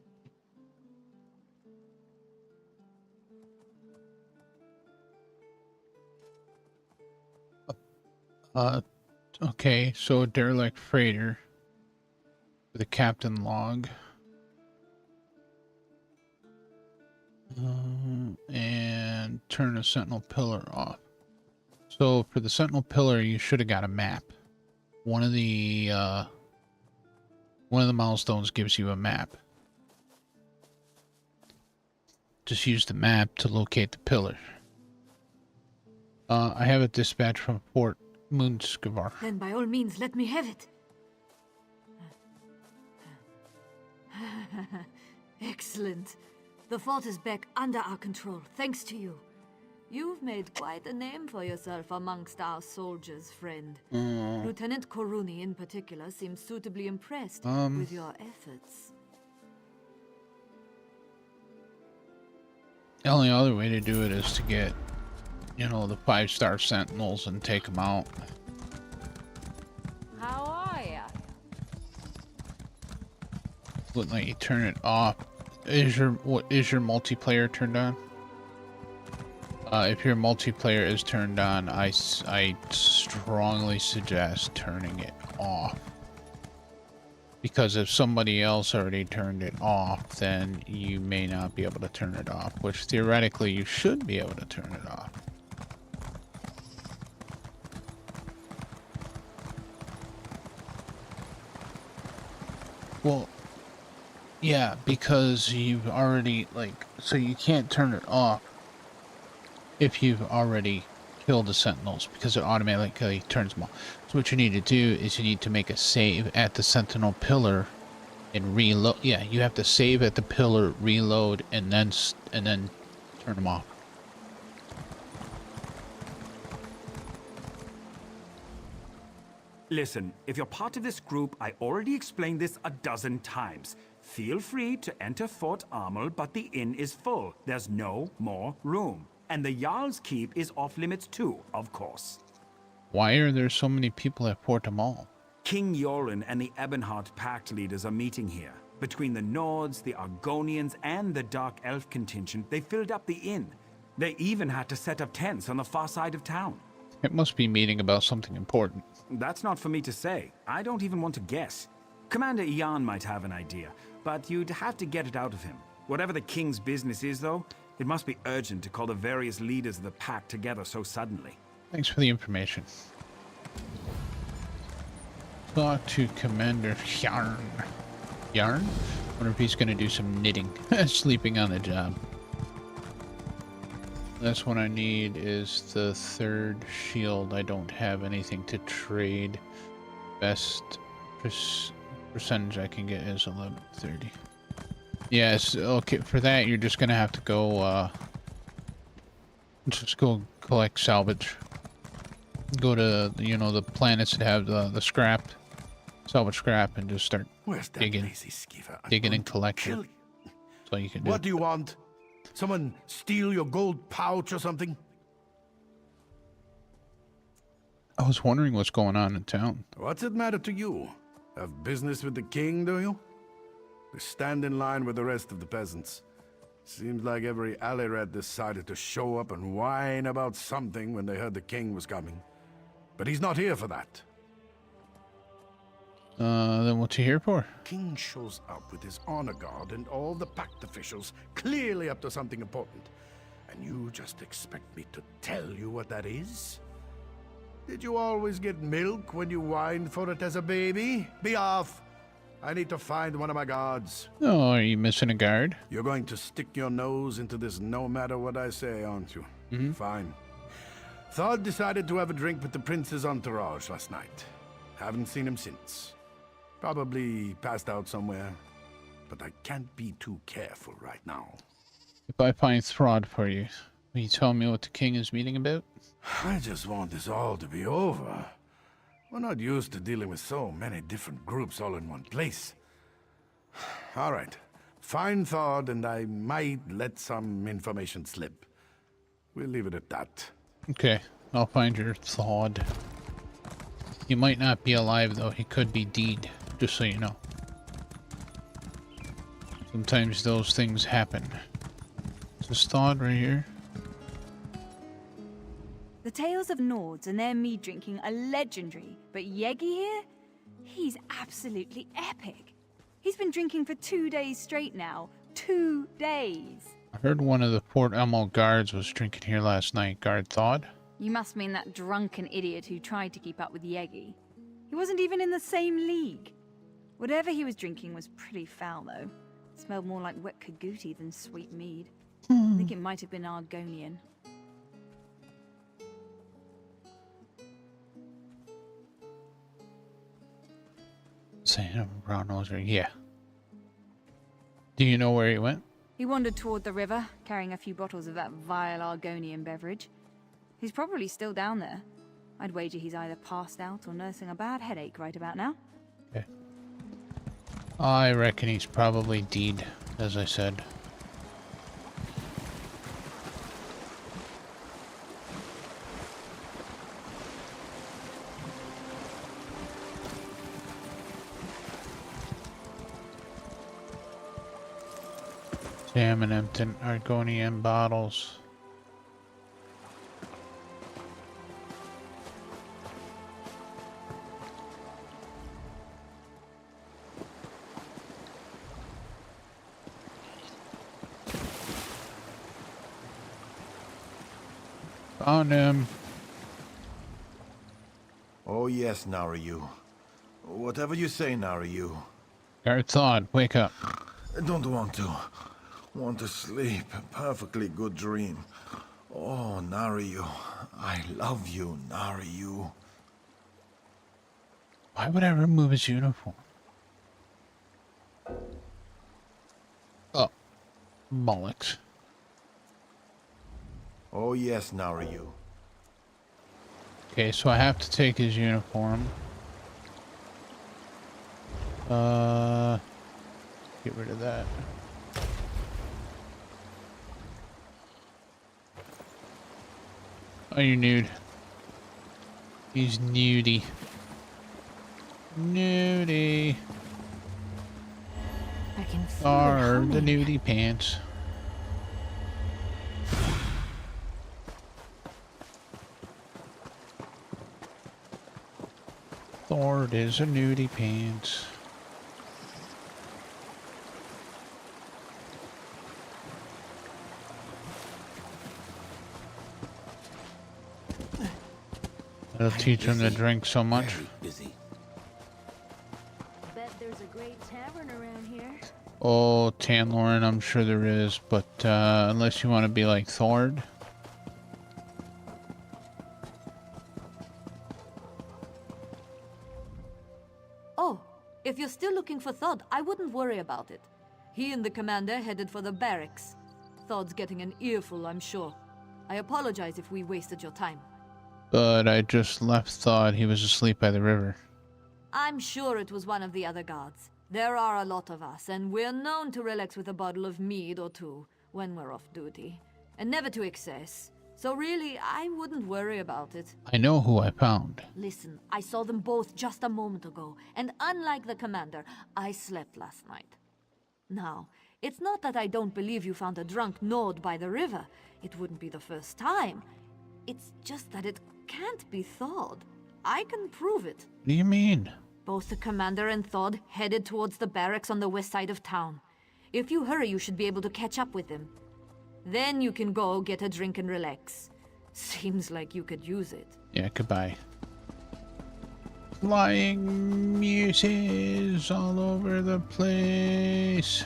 Okay, so a derelict freighter with a captain log. And turn a sentinel pillar off. So for the sentinel pillar, you should have got a map. One of the milestones gives you a map. Just use the map to locate the pillar. I have a dispatch from Fort Moonskavar. Then by all means, let me have it. Excellent. The fort is back under our control, thanks to you. You've made quite a name for yourself amongst our soldiers, friend. Lieutenant Koruni, in particular, seems suitably impressed with your efforts. The only other way to do it is to get, you know, the 5-star sentinels and take them out. How are ya? Wouldn't let you turn it off. Is your multiplayer turned on? If your multiplayer is turned on, I strongly suggest turning it off. Because if somebody else already turned it off, then you may not be able to turn it off, which theoretically you should be able to turn it off. Well, yeah, because you've already, so you can't turn it off if you've already killed the sentinels, because it automatically turns them off. So what you need to do is you need to make a save at the sentinel pillar and reload. Yeah, you have to save at the pillar, reload, and then turn them off. Listen, if you're part of this group, I already explained this a dozen times. Feel free to enter Fort Armel, but the inn is full. There's no more room. And the Jarl's Keep is off limits too, of course. Why are there so many people at Fort Amal? King Yoren and the Ebonheart Pact leaders are meeting here. Between the Nords, the Argonians, and the Dark Elf contingent, they filled up the inn. They even had to set up tents on the far side of town. It must be meeting about something important. That's not for me to say. I don't even want to guess. Commander Ian might have an idea, but you'd have to get it out of him. Whatever the king's business is, though, it must be urgent to call the various leaders of the pack together so suddenly. Thanks for the information. Talk to Commander Yarn. Yarn? Wonder if he's gonna do some knitting. Sleeping on the job. That's what I need is the third shield. I don't have anything to trade. Best percentage I can get is 1130. Yes, okay, for that you're just gonna have to go just go collect salvage. Go to, you know, the planets that have the scrap, salvage scrap, and just start digging and collecting. So you can do. What do you want? Someone steal your gold pouch or something? I was wondering what's going on in town. What's it matter to you? Have business with the king, do you? They stand in line with the rest of the peasants. Seems like every alley rat decided to show up and whine about something when they heard the king was coming. But he's not here for that. Then what's he here for? King shows up with his honor guard and all the pact officials, clearly up to something important. And you just expect me to tell you what that is? Did you always get milk when you whined for it as a baby? Be off! I need to find one of my guards. Oh, are you missing a guard? You're going to stick your nose into this no matter what I say, aren't you? Mm-hmm. Fine. Thod decided to have a drink with the prince's entourage last night. Haven't seen him since. Probably passed out somewhere. But I can't be too careful right now. If I find Throd for you, will you tell me what the king is meeting about? I just want this all to be over. We're not used to dealing with so many different groups all in one place. All right. Find Thod and I might let some information slip. We'll leave it at that. Okay, I'll find your Thod. He might not be alive though, he could be deed, just so you know. Sometimes those things happen. Is this Thod right here? The tales of Nords and their mead drinking are legendary, but Yegi here? He's absolutely epic. He's been drinking for 2 days straight now. 2 days. I heard one of the Port Elmo guards was drinking here last night. Guard Thod? You must mean that drunken idiot who tried to keep up with Yegi. He wasn't even in the same league. Whatever he was drinking was pretty foul, though. It smelled more like wet Kaguti than sweet mead. I think it might have been Argonian. Saying brown nose ring, yeah. Do you know where he went? He wandered toward the river, carrying a few bottles of that vile Argonian beverage. He's probably still down there. I'd wager he's either passed out or nursing a bad headache right about now. Okay. I reckon he's probably deed, as I said. Jam and empty Argonian bottles. Found him. Oh yes, Narayu. Whatever you say, Narayu. Guard Thod, wake up. I don't want to. Want to sleep. A perfectly good dream. Oh, Narayu. I love you, Narayu. Why would I remove his uniform? Oh, bollocks. Oh yes, Narayu. Okay, so I have to take his uniform. Get rid of that. Oh, you're nude. He's nudie. Nudie. I can feel Are it the humming. nudie pants. Thord is a nudie pants. It'll teach him to drink so much. Busy. Bet there's a great tavern around here. Oh, Tanlorin, I'm sure there is, but unless you want to be like Thord. Oh, if you're still looking for Thod, I wouldn't worry about it. He and the commander headed for the barracks. Thod's getting an earful, I'm sure. I apologize if we wasted your time. But I just left thought he was asleep by the river. I'm sure it was one of the other guards. There are a lot of us, and we're known to relax with a bottle of mead or two when we're off duty. And never to excess. So really, I wouldn't worry about it. I know who I found. Listen, I saw them both just a moment ago, and unlike the commander, I slept last night. Now, it's not that I don't believe you found a drunk Nord by the river. It wouldn't be the first time. It's just that it can't be Thod. I can prove it. What do you mean? Both the commander and Thod headed towards the barracks on the west side of town. If you hurry, you should be able to catch up with them. Then you can go get a drink and relax. Seems like you could use it. Yeah, goodbye. Flying muses all over the place.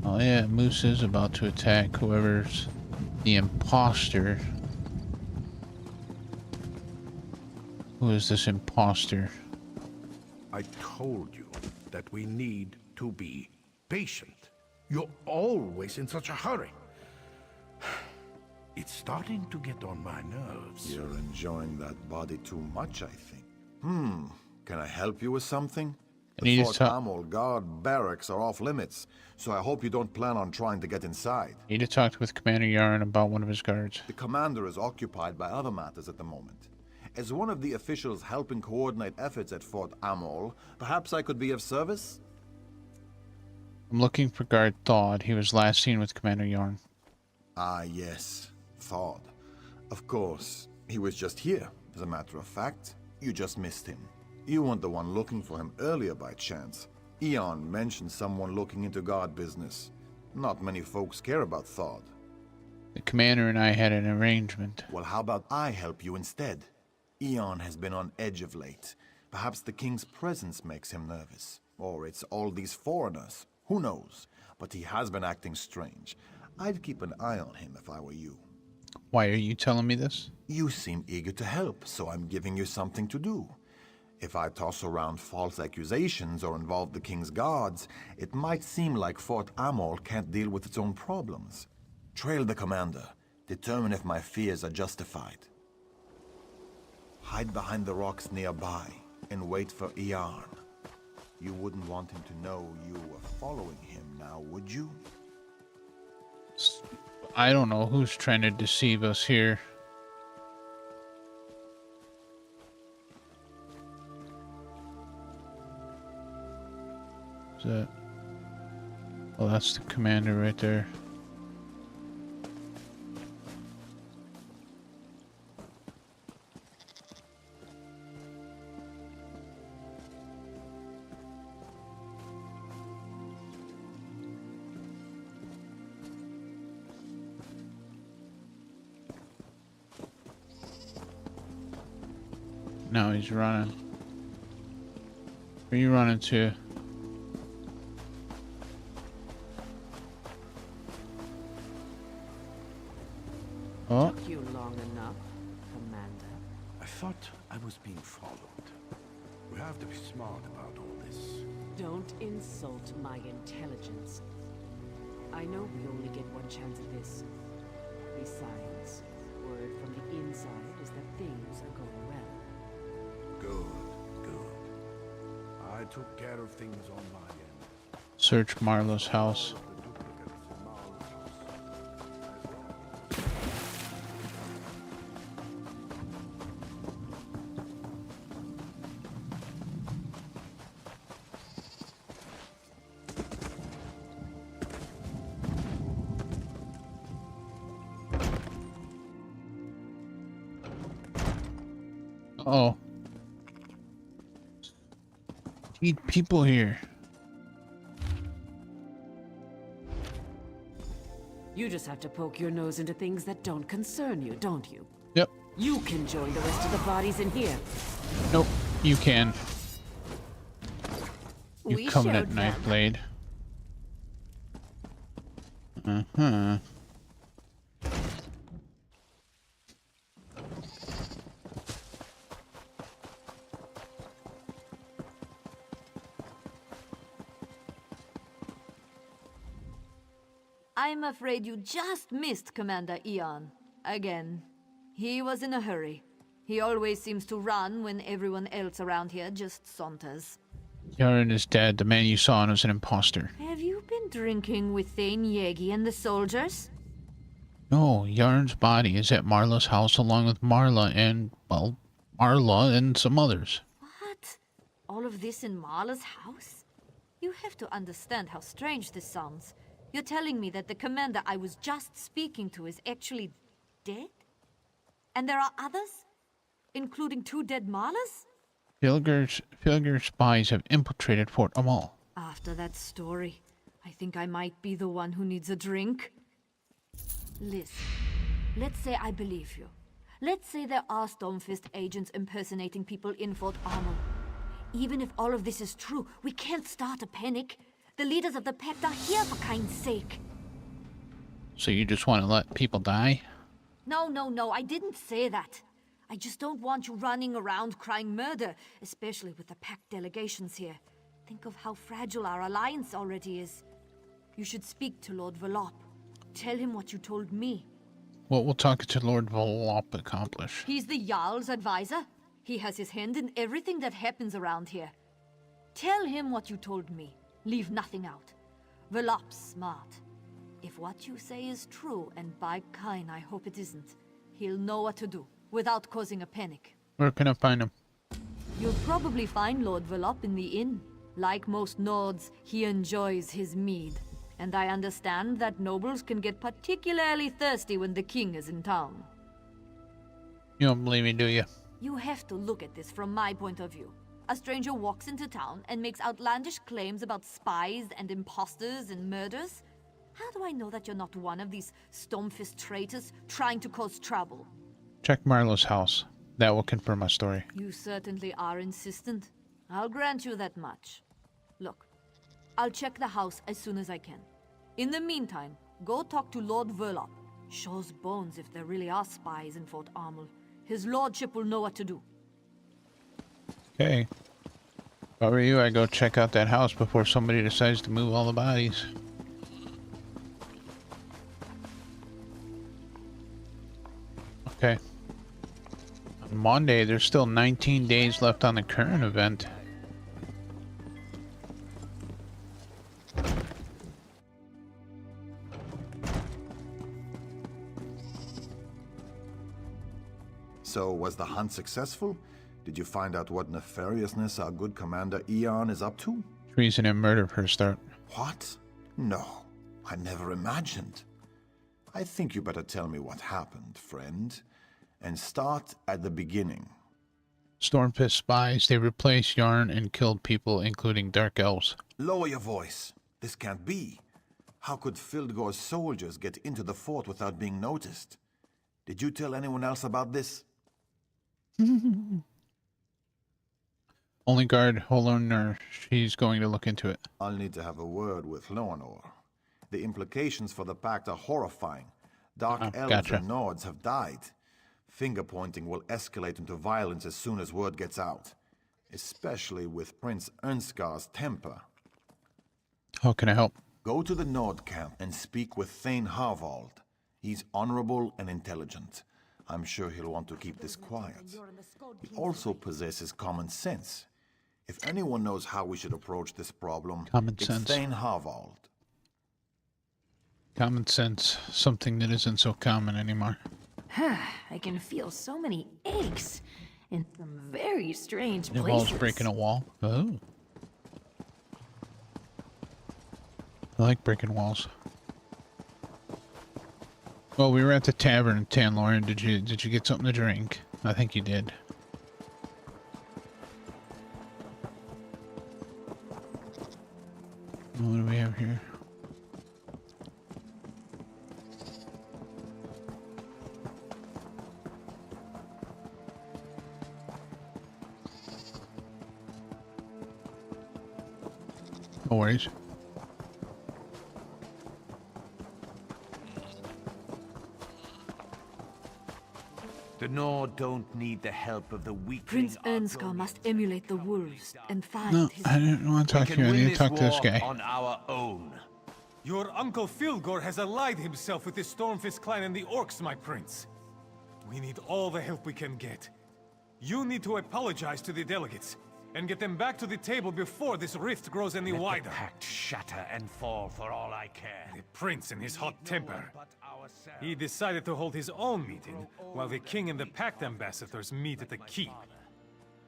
Oh yeah, Moose is about to attack whoever's the imposter. Who is this imposter? I told you that we need to be patient. You're always in such a hurry. It's starting to get on my nerves. You're enjoying that body too much, I think. Can I help you with something? The Fort Amol guard barracks are off limits, so I hope you don't plan on trying to get inside. Need to talk with Commander Yarn about one of his guards. The commander is occupied by other matters at the moment. As one of the officials helping coordinate efforts at Fort Amol, perhaps I could be of service? I'm looking for guard Thod. He was last seen with Commander Yarn. Ah, yes. Thod. Of course. He was just here. As a matter of fact, you just missed him. You weren't the one looking for him earlier by chance. Eon mentioned someone looking into guard business. Not many folks care about Thod. The commander and I had an arrangement. Well, how about I help you instead? Eon has been on edge of late. Perhaps the king's presence makes him nervous. Or it's all these foreigners. Who knows? But he has been acting strange. I'd keep an eye on him if I were you. Why are you telling me this? You seem eager to help, so I'm giving you something to do. If I toss around false accusations or involve the king's guards, it might seem like Fort Amol can't deal with its own problems. Trail the commander. Determine if my fears are justified. Hide behind the rocks nearby and wait for Iarn. You wouldn't want him to know you were following him now, would you? I don't know who's trying to deceive us here. Is that... Oh, that's the commander right there. Now he's running. Where are you running to? Oh. Took you long enough, Commander. I thought I was being followed. We have to be smart about all this. Don't insult my intelligence. I know we only get one chance at this. Besides, word from the inside is that things are going well. Good, good. I took care of things on my end. Search Marlowe's house. Uh-oh. Need people here. You just have to poke your nose into things that don't concern you, don't you? Yep. You can join the rest of the bodies in here. Nope. You can. You We covenant showed knife them. blade. Uh-huh. I'm afraid you just missed Commander Eon. Again. He was in a hurry. He always seems to run when everyone else around here just saunters. Yarn is dead. The man you saw was an imposter. Have you been drinking with Thane Yegi and the soldiers? No, Yarn's body is at Marla's house along with Marla and, well, Marla and some others. What? All of this in Marla's house? You have to understand how strange this sounds. You're telling me that the commander I was just speaking to is actually dead? And there are others? Including 2 dead Marlas? Filger's spies have infiltrated Fort Amal. After that story, I think I might be the one who needs a drink. Listen, let's say I believe you. Let's say there are Stormfist agents impersonating people in Fort Amal. Even if all of this is true, we can't start a panic. The leaders of the Pact are here, for kind's sake. So you just want to let people die? No, I didn't say that. I just don't want you running around crying murder, especially with the Pact delegations here. Think of how fragile our alliance already is. You should speak to Lord Velop. Tell him what you told me. What will talking to Lord Velop accomplish? He's the Jarl's advisor. He has his hand in everything that happens around here. Tell him what you told me. Leave nothing out. Velop's smart. If what you say is true, and by Kain I hope it isn't, he'll know what to do, without causing a panic. Where can I find him? You'll probably find Lord Velop in the inn. Like most Nords, he enjoys his mead. And I understand that nobles can get particularly thirsty when the king is in town. You don't believe me, do you? You have to look at this from my point of view. A stranger walks into town and makes outlandish claims about spies and imposters and murders. How do I know that you're not one of these Stormfist traitors trying to cause trouble? Check Marla's house. That will confirm my story. You certainly are insistent. I'll grant you that much. Look, I'll check the house as soon as I can. In the meantime, go talk to Lord Velop. Show's bones if there really are spies in Fort Amal. His lordship will know what to do. Okay. If I were you, I'd go check out that house before somebody decides to move all the bodies. Okay. On Monday, there's still 19 days left on the current event. So, was the hunt successful? Did you find out what nefariousness our good Commander Eon is up to? Treason and murder for a start. What? No, I never imagined. I think you better tell me what happened, friend. And start at the beginning. Stormfist spies, they replaced Yarn and killed people, including Dark Elves. Lower your voice. This can't be. How could Fildgor's soldiers get into the fort without being noticed? Did you tell anyone else about this? Only guard Holonor. She's going to look into it. I'll need to have a word with Loanor. The implications for the Pact are horrifying. Dark Elves gotcha. and Nords have died. Finger-pointing will escalate into violence as soon as word gets out. Especially with Prince Ernskar's temper. How can I help? Go to the Nord camp and speak with Thane Harvald. He's honorable and intelligent. I'm sure he'll want to keep this quiet. He also possesses common sense. If anyone knows how we should approach this problem, it's Thane Harvald. Common sense. Something that isn't so common anymore. I can feel so many aches in some very strange The places. wall's breaking a wall. Oh. I like breaking walls. Well, we were at the tavern in Tanloran. Did you get something to drink? I think you did. What do we have here? No worries. The Nord don't need the help of the weak. Prince Ernskar must emulate the wolves and find No, his... I didn't want to talk to you. I need to talk to this guy. On our own. Your uncle Fildgor has allied himself with the Stormfist clan and the Orcs, my prince. We need all the help we can get. You need to apologize to the delegates and get them back to the table before this rift grows any wider. The pact shatter and fall for all I care. The prince, in his hot temper, he decided to hold his own meeting while the king and the pact ambassadors meet at the keep.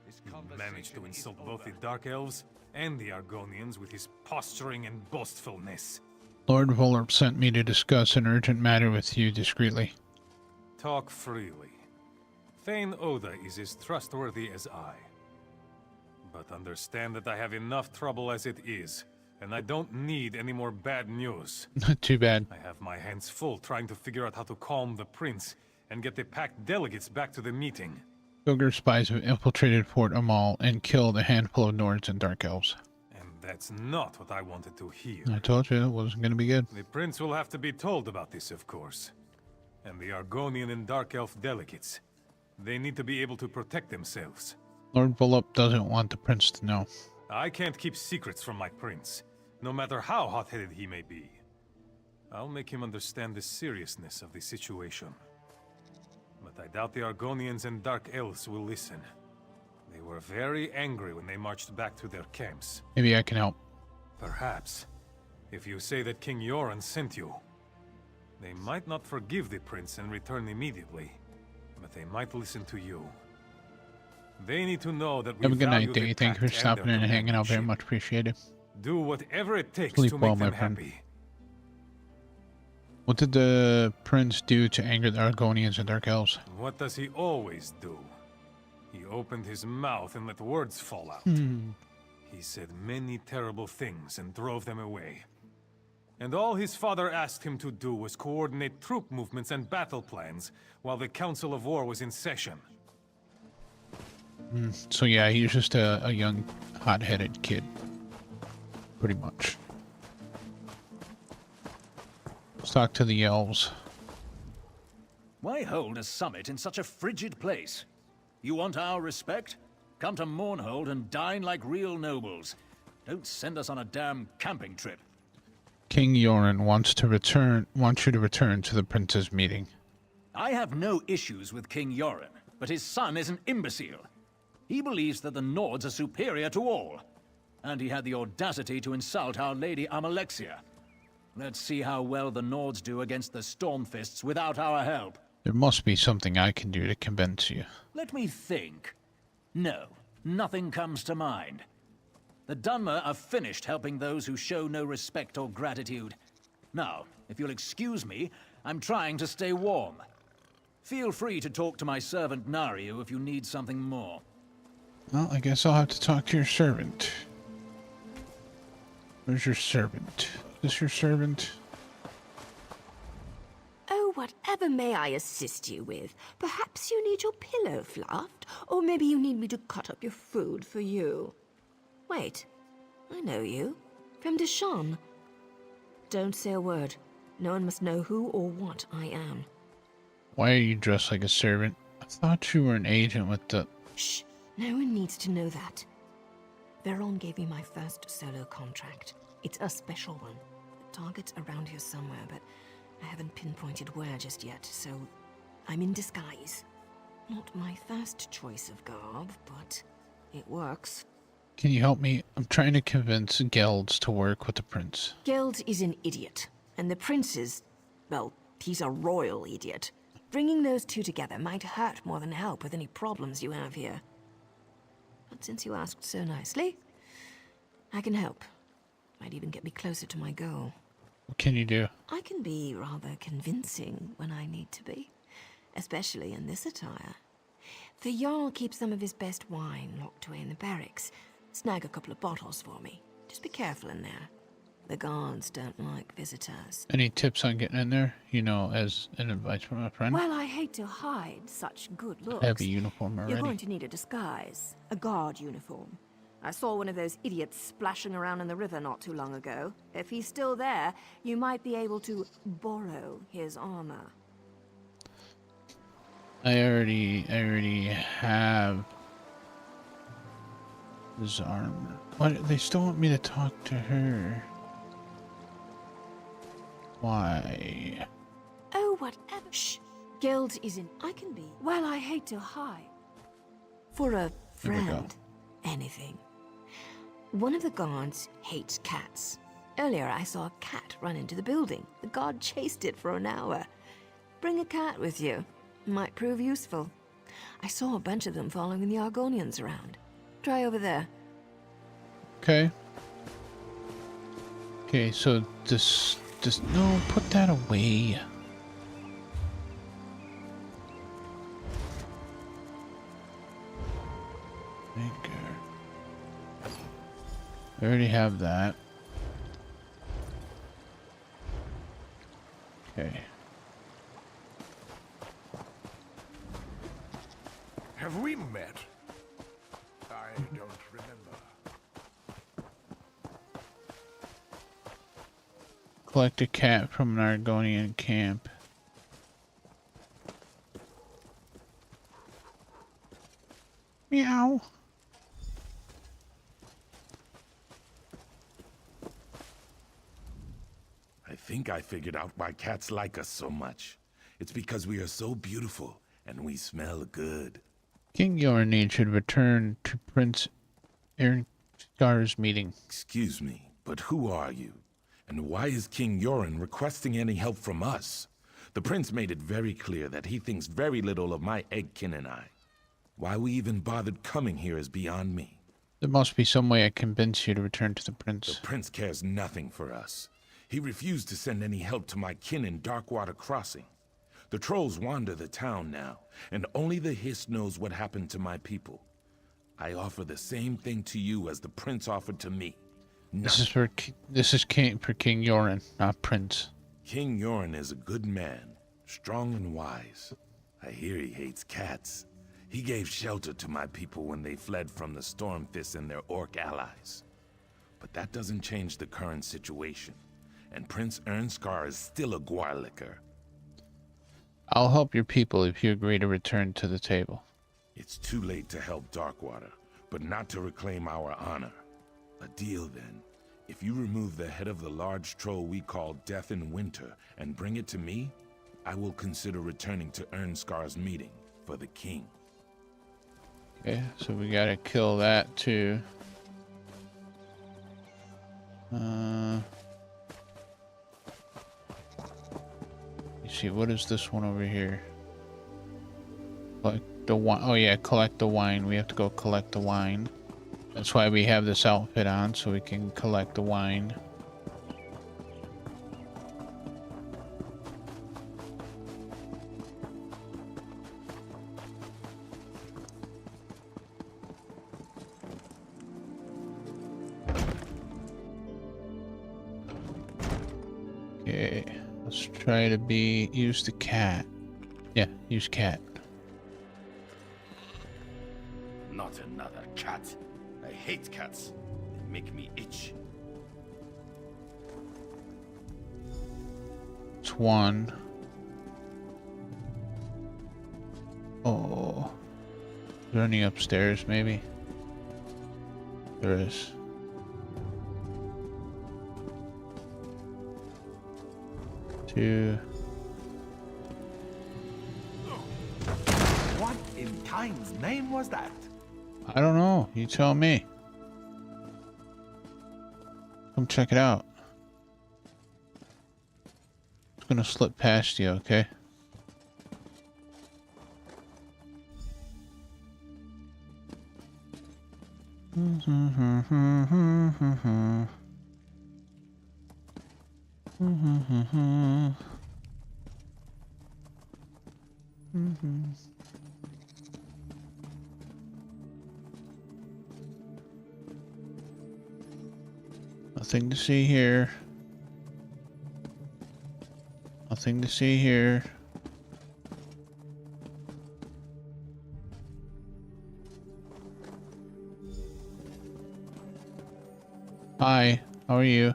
He managed to insult both the Dark Elves and the Argonians with his posturing and boastfulness. Lord Volorp sent me to discuss an urgent matter with you discreetly. Talk freely. Thane Oda is as trustworthy as I. But understand that I have enough trouble as it is, and I don't need any more bad news. Not too bad. I have my hands full trying to figure out how to calm the prince and get the packed delegates back to the meeting. Pilgrim spies have infiltrated Fort Amal and killed a handful of Nords and Dark Elves. And that's not what I wanted to hear. I told you it wasn't going to be good. The prince will have to be told about this, of course. And the Argonian and Dark Elf delegates. They need to be able to protect themselves. Lord Volorp doesn't want the prince to know. I can't keep secrets from my prince, no matter how hot-headed he may be. I'll make him understand the seriousness of the situation. But I doubt the Argonians and Dark Elves will listen. They were very angry when they marched back to their camps. Maybe I can help. Perhaps, if you say that King Yoren sent you, they might not forgive the prince and return immediately, but they might listen to you. They need to know that we Have a good value night, the Day. Thank you for pact stopping in and hanging out. Very companionship. much appreciated. Do whatever it takes Sleep to well, make my them friend. happy. What did the prince do to anger the Argonians and Dark Elves? What does he always do? He opened his mouth and let words fall out. He said many terrible things and drove them away. And all his father asked him to do was coordinate troop movements and battle plans while the Council of War was in session. So yeah, he's just a young, hot-headed kid. Pretty much. Let's talk to the elves. Why hold a summit in such a frigid place? You want our respect? Come to Mournhold and dine like real nobles. Don't send us on a damn camping trip. King Yoren wants you to return to the prince's meeting. I have no issues with King Yoren, but his son is an imbecile. He believes that the Nords are superior to all. And he had the audacity to insult Our Lady Amalexia. Let's see how well the Nords do against the Stormfists without our help. There must be something I can do to convince you. Let me think. No, nothing comes to mind. The Dunmer are finished helping those who show no respect or gratitude. Now, if you'll excuse me, I'm trying to stay warm. Feel free to talk to my servant Nariu if you need something more. Well, I guess I'll have to talk to your servant. Where's your servant? Is this your servant? Oh, whatever may I assist you with? Perhaps you need your pillow fluffed, or maybe you need me to cut up your food for you. Wait, I know you. From Deshawn. Don't say a word. No one must know who or what I am. Why are you dressed like a servant? I thought you were an agent with the... Shh, no one needs to know that. Veron gave me my first solo contract. It's a special one. The target's around here somewhere, but I haven't pinpointed where just yet, so I'm in disguise. Not my first choice of garb, but it works. Can you help me? I'm trying to convince Gelds to work with the prince. Geld is an idiot, and the prince is, well, he's a royal idiot. Bringing those two together might hurt more than help with any problems you have here. But since you asked so nicely, I can help. Might even get me closer to my goal. What can you do? I can be rather convincing when I need to be, especially in this attire. The Jarl keeps some of his best wine locked away in the barracks. Snag a couple of bottles for me. Just be careful in there. The guards don't like visitors. Any tips on getting in there? You know, as an advice from a friend? Well, I hate to hide such good looks. I have a uniform already. You're going to need a disguise. A guard uniform. I saw one of those idiots splashing around in the river not too long ago. If he's still there, you might be able to borrow his armor. I already have his armor. What? They still want me to talk to her. Why? Oh, whatever. Shh. Guild isn't. I can be. Well, I hate to hide. For a Here we go. friend, anything. One of the guards hates cats. Earlier I saw a cat run into the building. The guard chased it for an hour. Bring a cat with you. Might prove useful. I saw a bunch of them following the Argonians around. Try over there. Okay. Okay, so this no, put that away. I already have that. Okay. Have we met? I don't remember. Collect a cat from an Argonian camp. Meow. I think I figured out why cats like us so much. It's because we are so beautiful and we smell good. King Yornid should return to Prince Ernskar's meeting. Excuse me, but who are you? And why is King Yoren requesting any help from us? The prince made it very clear that he thinks very little of my Eggkin and I. Why we even bothered coming here is beyond me. There must be some way I convince you to return to the prince. The prince cares nothing for us. He refused to send any help to my kin in Darkwater Crossing. The trolls wander the town now, and only the Hiss knows what happened to my people. I offer the same thing to you as the prince offered to me. This is for King Yoren, not Prince. King Yoren is a good man, strong and wise. I hear he hates cats. He gave shelter to my people when they fled from the Stormfist and their orc allies. But that doesn't change the current situation, and Prince Ernskar is still a Gwarlicker. I'll help your people if you agree to return to the table. It's too late to help Darkwater, but not to reclaim our honor. A deal then. If you remove the head of the large troll we call Death in Winter and bring it to me, I will consider returning to Ernskar's meeting for the king. Okay, so we gotta kill that too. You see, what is this one over here? Collect the wine. Oh yeah, collect the wine. We have to go collect the wine. That's why we have this outfit on, so we can collect the wine. Okay, let's try to use the cat. Yeah, use cat. Not another cat. I hate cats. They make me itch. It's one. Oh. Is there any upstairs, maybe? There is. Two. What in Time's name was that? I don't know. You tell me. Come check it out. It's gonna slip past you, okay? Nothing to see here. Nothing to see here. Hi, how are you?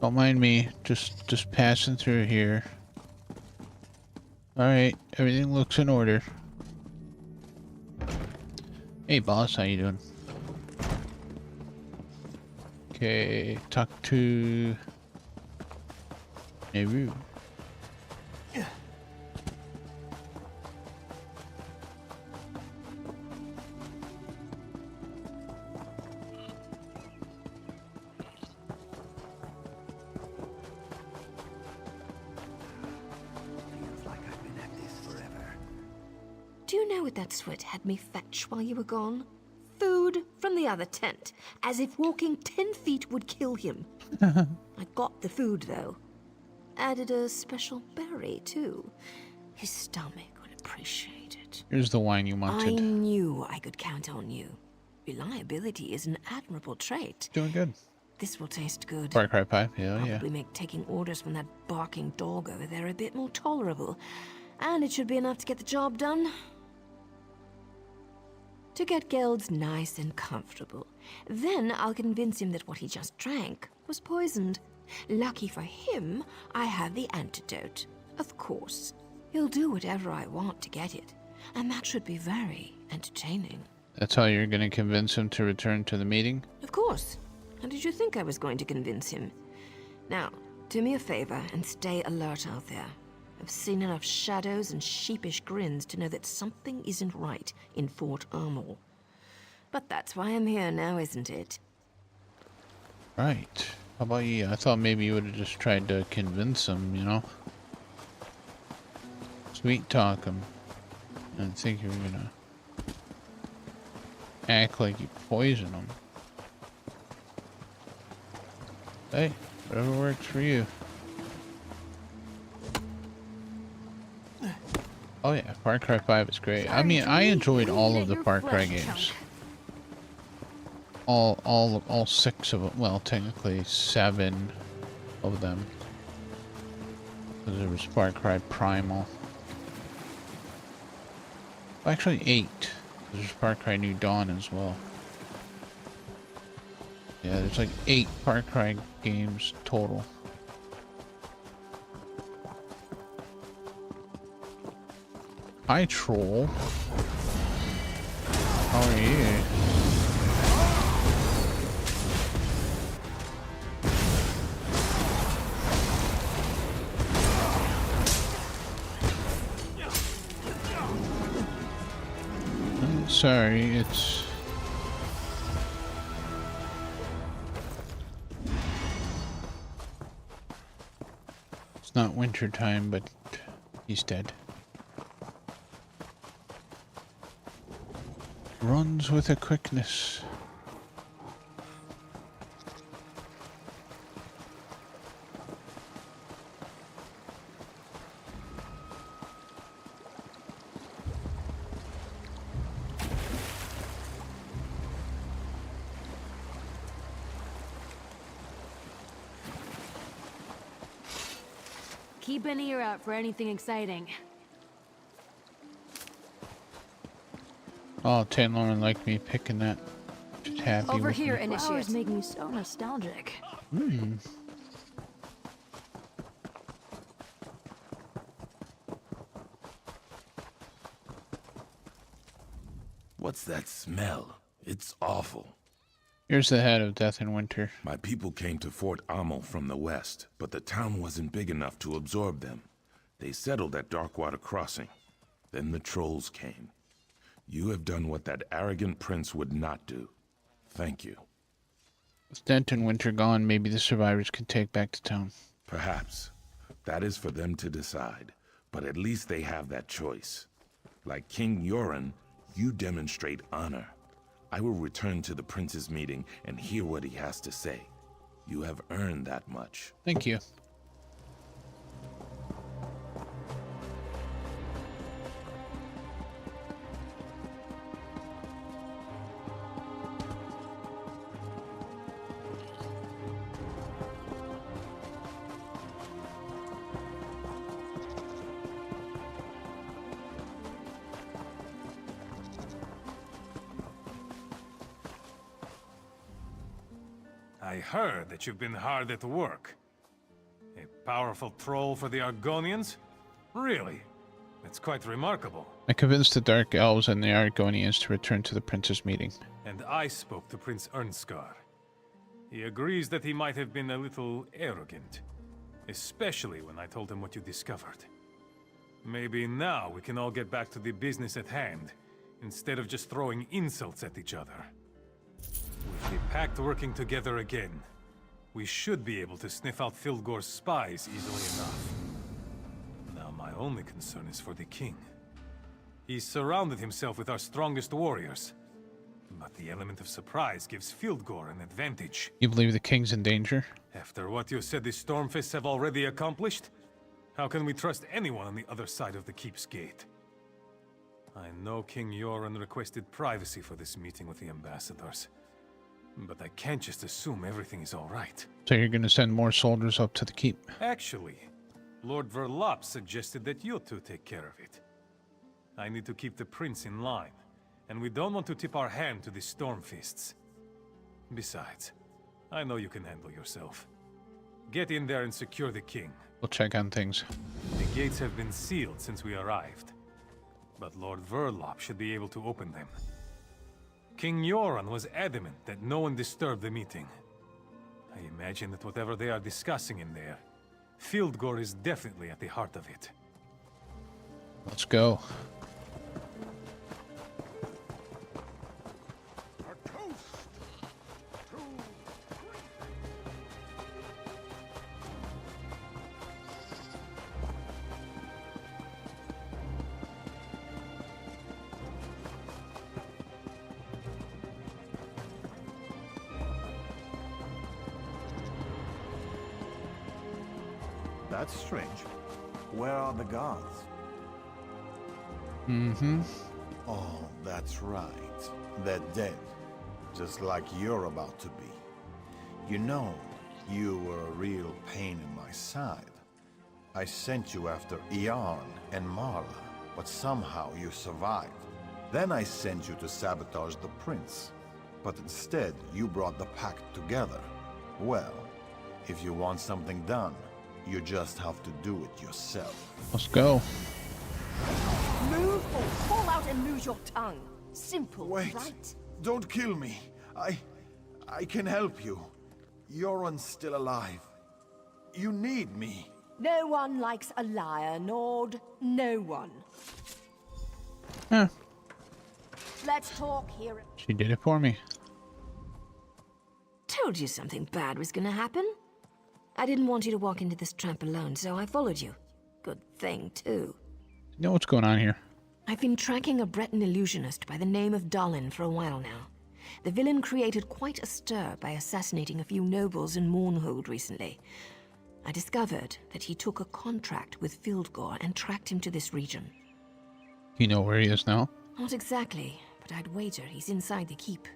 Don't mind me, just passing through here. Alright, everything looks in order. Hey boss, how you doing? Okay, talk to Nehru. Do you know what that sweat had me fetch while you were gone? Food from the other tent, as if walking 10 feet would kill him. I got the food, though. Added a special berry, too. His stomach would appreciate it. Here's the wine you I wanted. knew I could count on you. Reliability is an admirable trait. Doing good. This will taste good. Far Cry 5, yeah, yeah. Probably make taking orders from that barking dog over there a bit more tolerable. And it should be enough to get the job done. To get Gelds nice and comfortable. Then I'll convince him that what he just drank was poisoned. Lucky for him, I have the antidote. Of course. He'll do whatever I want to get it. And that should be very entertaining. That's how you're gonna convince him to return to the meeting? Of course. How did you think I was going to convince him? Now, do me a favor and stay alert out there. I've seen enough shadows and sheepish grins to know that something isn't right in Fort Armel. But that's why I'm here now, isn't it? Right. How about you? I thought maybe you would have just tried to convince him, you know? Sweet talk him. I didn't think you were gonna act like you poison him. Hey, whatever works for you. Oh yeah, Far Cry 5 is great. I mean, I enjoyed all of the Far Cry games. All 6 of them. Well, technically 7 of them. Because there was Far Cry Primal. Well, actually 8. There's Far Cry New Dawn as well. Yeah, there's like 8 Far Cry games total. Hi, troll. How are you? I'm sorry, it's... It's not winter time, but he's dead. Runs with a quickness. Keep an ear out for anything exciting. Oh, Taylor like me picking that. Just happy Over with here, me. Initiate. Flowers make me so nostalgic. Hmm. What's that smell? It's awful. Here's the head of Death in Winter. My people came to Fort Amel from the west, but the town wasn't big enough to absorb them. They settled at Darkwater Crossing. Then the trolls came. You have done what that arrogant prince would not do. Thank you. With Death in Winter gone, maybe the survivors could take back the town. Perhaps. That is for them to decide. But at least they have that choice. Like King Yoren, you demonstrate honor. I will return to the prince's meeting and hear what he has to say. You have earned that much. Thank you. I heard that you've been hard at work. A powerful troll for the Argonians? Really? That's quite remarkable. I convinced the Dark Elves and the Argonians to return to the Prince's meeting. And I spoke to Prince Ernskar. He agrees that he might have been a little arrogant. Especially when I told him what you discovered. Maybe now we can all get back to the business at hand, instead of just throwing insults at each other. With the Pact working together again, we should be able to sniff out Fildgor's spies easily enough. Now my only concern is for the king. He's surrounded himself with our strongest warriors. But the element of surprise gives Fildgor an advantage. You believe the king's in danger? After what you said the Stormfists have already accomplished, how can we trust anyone on the other side of the keep's gate? I know King Yoren requested privacy for this meeting with the ambassadors. But I can't just assume everything is all right. So you're going to send more soldiers up to the keep? Actually, Lord Verlop suggested that you two take care of it. I need to keep the prince in line, and we don't want to tip our hand to the Stormfists. Besides, I know you can handle yourself. Get in there and secure the king. We'll check on things. The gates have been sealed since we arrived, but Lord Verlop should be able to open them. King Yoren was adamant that no one disturb the meeting. I imagine that whatever they are discussing in there, Fildgor is definitely at the heart of it. Let's go. That's strange. Where are the guards? Mm-hmm. Oh, that's right. They're dead. Just like you're about to be. You know, you were a real pain in my side. I sent you after Iarn and Marla, but somehow you survived. Then I sent you to sabotage the prince. But instead, you brought the pact together. Well, if you want something done, you just have to do it yourself. Let's go. Move or fall out and lose your tongue. Simple, Wait. right? Don't kill me. I can help you. Yoren's still alive. You need me. No one likes a liar, Nord. No one. Huh. Let's talk here. She did it for me. Told you something bad was gonna happen. I didn't want you to walk into this trap alone, so I followed you. Good thing, too. You know what's going on here? I've been tracking a Breton illusionist by the name of Dalin for a while now. The villain created quite a stir by assassinating a few nobles in Mournhold recently. I discovered that he took a contract with Fildgor and tracked him to this region. You know where he is now? Not exactly, but I'd wager he's inside the keep.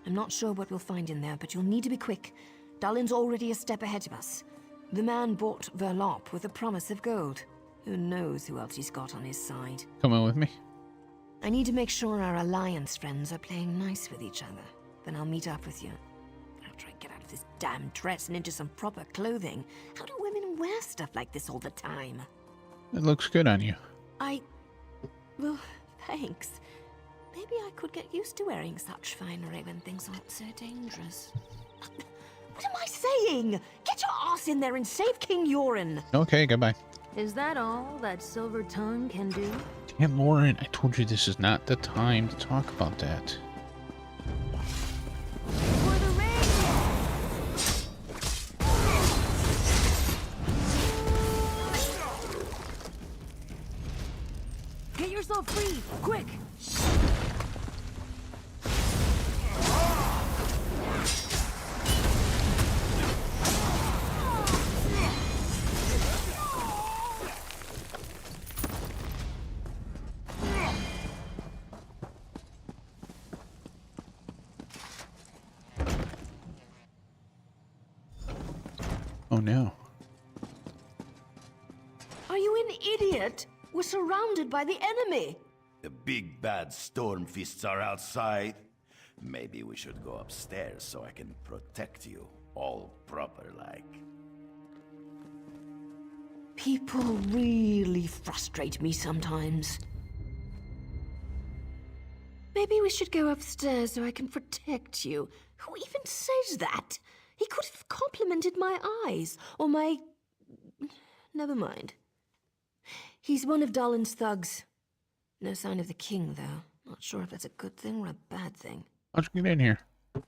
I'm not sure what we'll find in there, but you'll need to be quick. Dalin's already a step ahead of us. The man bought Verlop with a promise of gold. Who knows who else he's got on his side. Come on with me. I need to make sure our Alliance friends are playing nice with each other. Then I'll meet up with you. After I get out of this damn dress and into some proper clothing. How do women wear stuff like this all the time? It looks good on you. Well, thanks. Maybe I could get used to wearing such finery when things aren't so dangerous. What am I saying? Get your ass in there and save King Yoren! Okay, goodbye. Is that all that Silver Tongue can do? Damn, Lauren, I told you this is not the time to talk about that. For the ring! Get yourself free, quick! Oh no. Are you an idiot? We're surrounded by the enemy! The big bad Stormfists are outside. Maybe we should go upstairs so I can protect you, all proper-like. People really frustrate me sometimes. Maybe we should go upstairs so I can protect you. Who even says that? He could have complimented my eyes, or my... Never mind. He's one of Dalin's thugs. No sign of the king, though. Not sure if that's a good thing or a bad thing. How'd you get in here?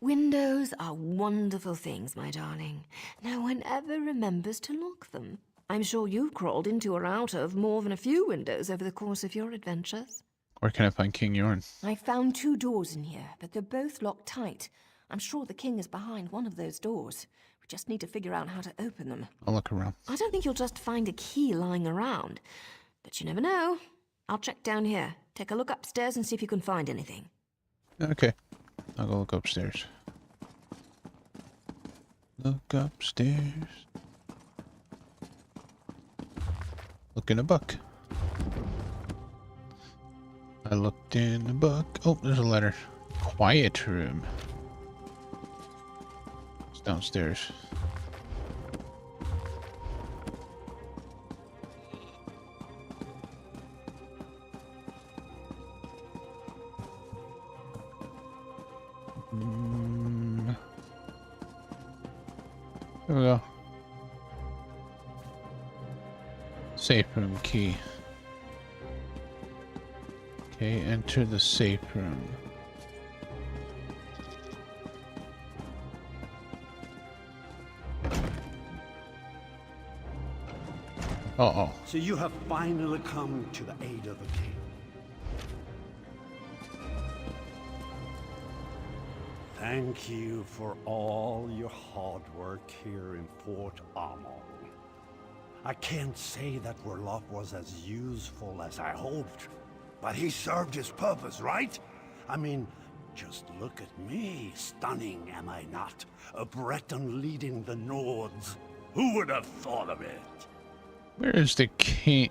Windows are wonderful things, my darling. No one ever remembers to lock them. I'm sure you've crawled into or out of more than a few windows over the course of your adventures. Where can I find King Yorn? I found 2 doors in here, but they're both locked tight. I'm sure the king is behind one of those doors. We just need to figure out how to open them. I'll look around. I don't think you'll just find a key lying around. But you never know. I'll check down here. Take a look upstairs and see if you can find anything. Okay. I'll go look upstairs. Look upstairs. Look in a book. I looked in the book. Oh, there's a letter. Quiet room. It's downstairs. There we go. Safe room key. Okay, enter the safe room. Uh-oh. So you have finally come to the aid of the king. Thank you for all your hard work here in Fort Amon. I can't say that Verloc was as useful as I hoped, but he served his purpose, right? I mean, just look at me. Stunning, am I not? A Breton leading the Nords. Who would have thought of it? Where is the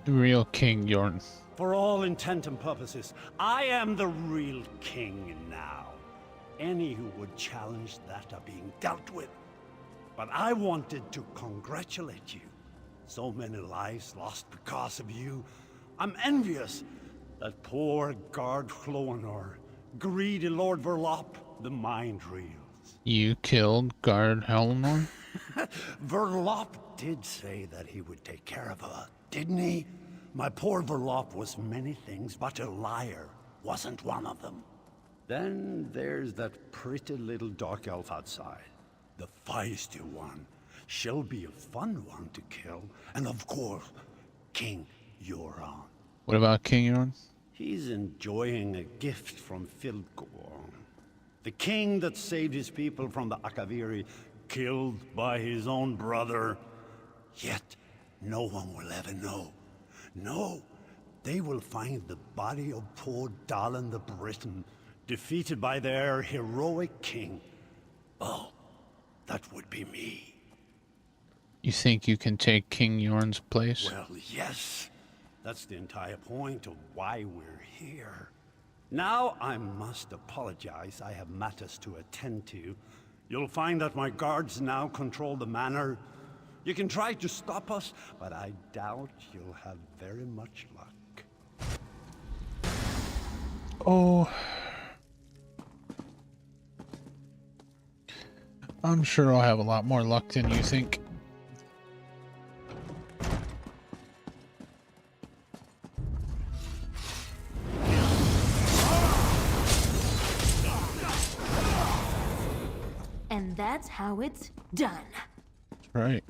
real King Yorn? For all intent and purposes, I am the real king now. Any who would challenge that are being dealt with. But I wanted to congratulate you. So many lives lost because of you. I'm envious. That poor guard Hlonor, greedy Lord Verloc, the mind reels. You killed guard Hlonor? Verloc did say that he would take care of her, didn't he? My poor Verloc was many things, but a liar wasn't one of them. Then there's that pretty little dark elf outside. The feisty one. She'll be a fun one to kill. And of course, King Yoran. What about King Yorn? He's enjoying a gift from Fildgor. The king that saved his people from the Akaviri, killed by his own brother. Yet, no one will ever know. No, they will find the body of poor Dalin the Briton, defeated by their heroic king. Oh, that would be me. You think you can take King Yorn's place? Well, yes. That's the entire point of why we're here. Now I must apologize. I have matters to attend to. You'll find that my guards now control the manor. You can try to stop us, but I doubt you'll have very much luck. Oh. I'm sure I'll have a lot more luck than you think. And that's how it's done. That's right.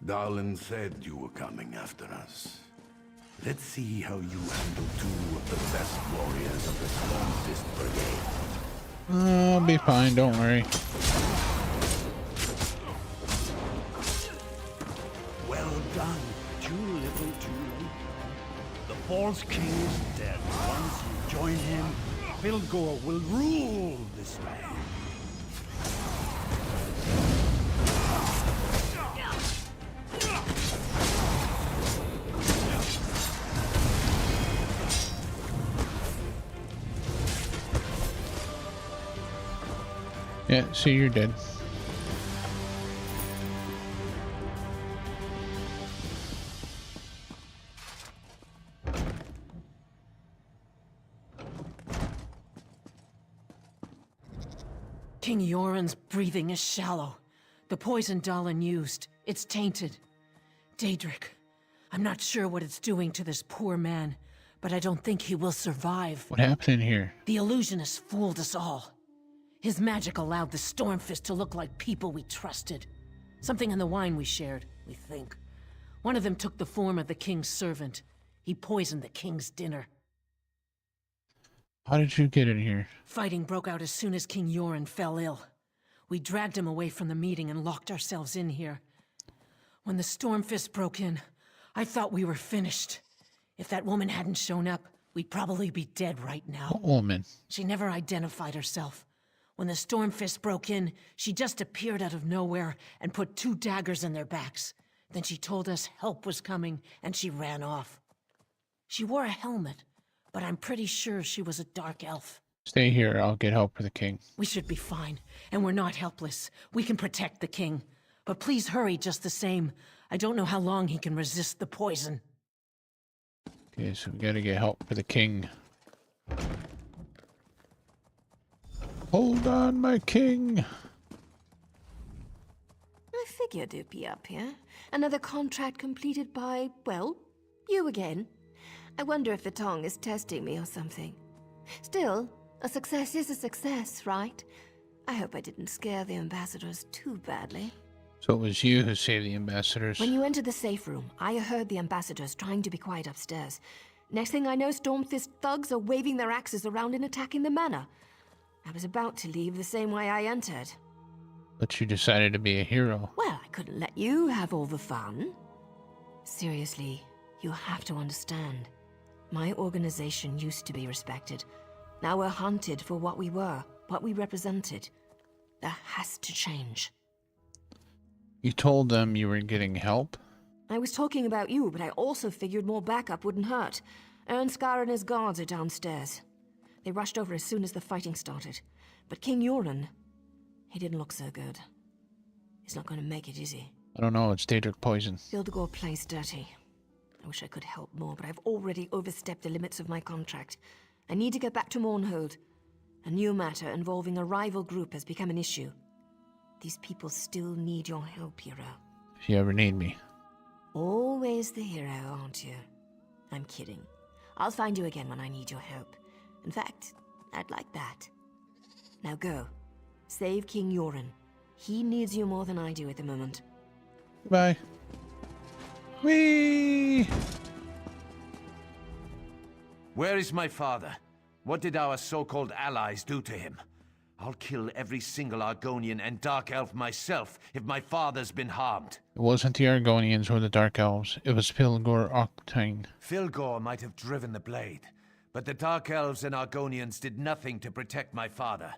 Dalin said you were coming after us. Let's see how you handle 2 of the best warriors of the Stormfist Brigade. I'll be fine, don't worry. Well done. Too little, too late. The false king is dead. Once you join him, Fildgor will rule this land. Yeah, see, you're dead. King Yoren's breathing is shallow. The poison Dahlan used, it's tainted. Daedric, I'm not sure what it's doing to this poor man, but I don't think he will survive. What happened in here? The illusionist fooled us all. His magic allowed the Stormfist to look like people we trusted. Something in the wine we shared, we think. One of them took the form of the king's servant. He poisoned the king's dinner. How did you get in here? Fighting broke out as soon as King Yoren fell ill. We dragged him away from the meeting and locked ourselves in here. When the Stormfist broke in, I thought we were finished. If that woman hadn't shown up, we'd probably be dead right now. What woman? She never identified herself. When the Stormfist broke in, she just appeared out of nowhere and put 2 daggers in their backs. Then she told us help was coming, and she ran off. She wore a helmet, but I'm pretty sure she was a dark elf. Stay here, I'll get help for the king. We should be fine, and we're not helpless. We can protect the king. But please hurry just the same. I don't know how long he can resist the poison. Okay, so we gotta get help for the king. Hold on, my king. I figured you'd be up here. Another contract completed by, well, you again. I wonder if the tongue is testing me or something. Still, a success is a success, right? I hope I didn't scare the ambassadors too badly. So it was you who saved the ambassadors. When you entered the safe room, I heard the ambassadors trying to be quiet upstairs. Next thing I know, Stormfist thugs are waving their axes around and attacking the manor. I was about to leave the same way I entered. But you decided to be a hero. Well, I couldn't let you have all the fun. Seriously, you have to understand. My organization used to be respected. Now we're hunted for what we were, what we represented. That has to change. You told them you were getting help? I was talking about you, but I also figured more backup wouldn't hurt. Ernskar and his guards are downstairs. They rushed over as soon as the fighting started. But King Yoren, he didn't look so good. He's not going to make it, is he? I don't know, it's Daedric poison. Hildegor plays dirty. I wish I could help more, but I've already overstepped the limits of my contract. I need to get back to Mournhold. A new matter involving a rival group has become an issue. These people still need your help, hero. If you ever need me. Always the hero, aren't you? I'm kidding. I'll find you again when I need your help. In fact, I'd like that. Now go. Save King Yoren. He needs you more than I do at the moment. Goodbye. Whee! Where is my father? What did our so-called allies do to him? I'll kill every single Argonian and Dark Elf myself if my father's been harmed. It wasn't the Argonians or the Dark Elves. It was Filgor Octane. Filgor might have driven the blade, but the Dark Elves and Argonians did nothing to protect my father.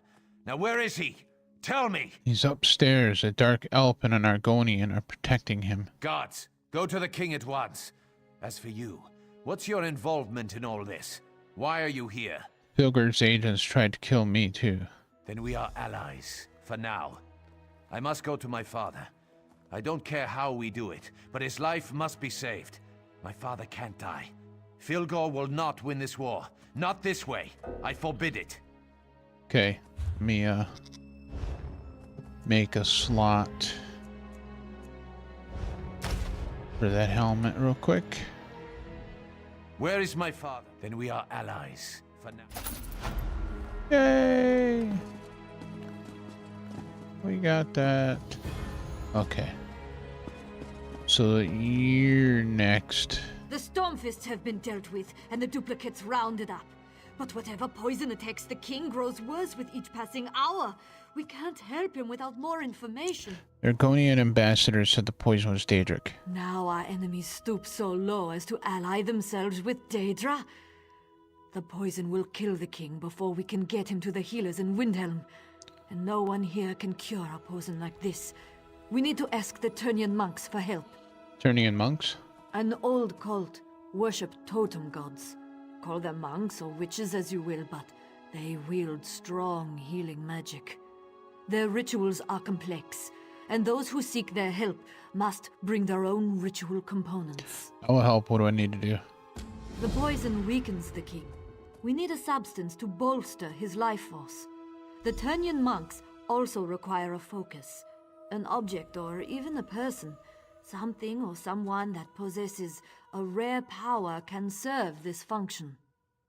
Now where is he? Tell me! He's upstairs. A Dark Elf and an Argonian are protecting him. Guards, go to the king at once. As for you, what's your involvement in all this? Why are you here? Filgor's agents tried to kill me too. Then we are allies, for now. I must go to my father. I don't care how we do it, but his life must be saved. My father can't die. Filgor will not win this war. Not this way. I forbid it. Okay, let me, make a slot for that helmet real quick. Where is my father? Then we are allies, for now. Yay! We got that. Okay. So you're next. The Stormfists have been dealt with, and the duplicates rounded up. But whatever poison attacks the king grows worse with each passing hour. We can't help him without more information. The Argonian ambassador said the poison was Daedric. Now our enemies stoop so low as to ally themselves with Daedra. The poison will kill the king before we can get him to the healers in Windhelm. And no one here can cure a poison like this. We need to ask the Turnian monks for help. Turnian monks? An old cult worship totem gods. Call them monks or witches as you will, but they wield strong healing magic. Their rituals are complex, and those who seek their help must bring their own ritual components. I will help. What do I need to do? The poison weakens the king. We need a substance to bolster his life force. The Ternian monks also require a focus. An object or even a person. Something or someone that possesses a rare power can serve this function.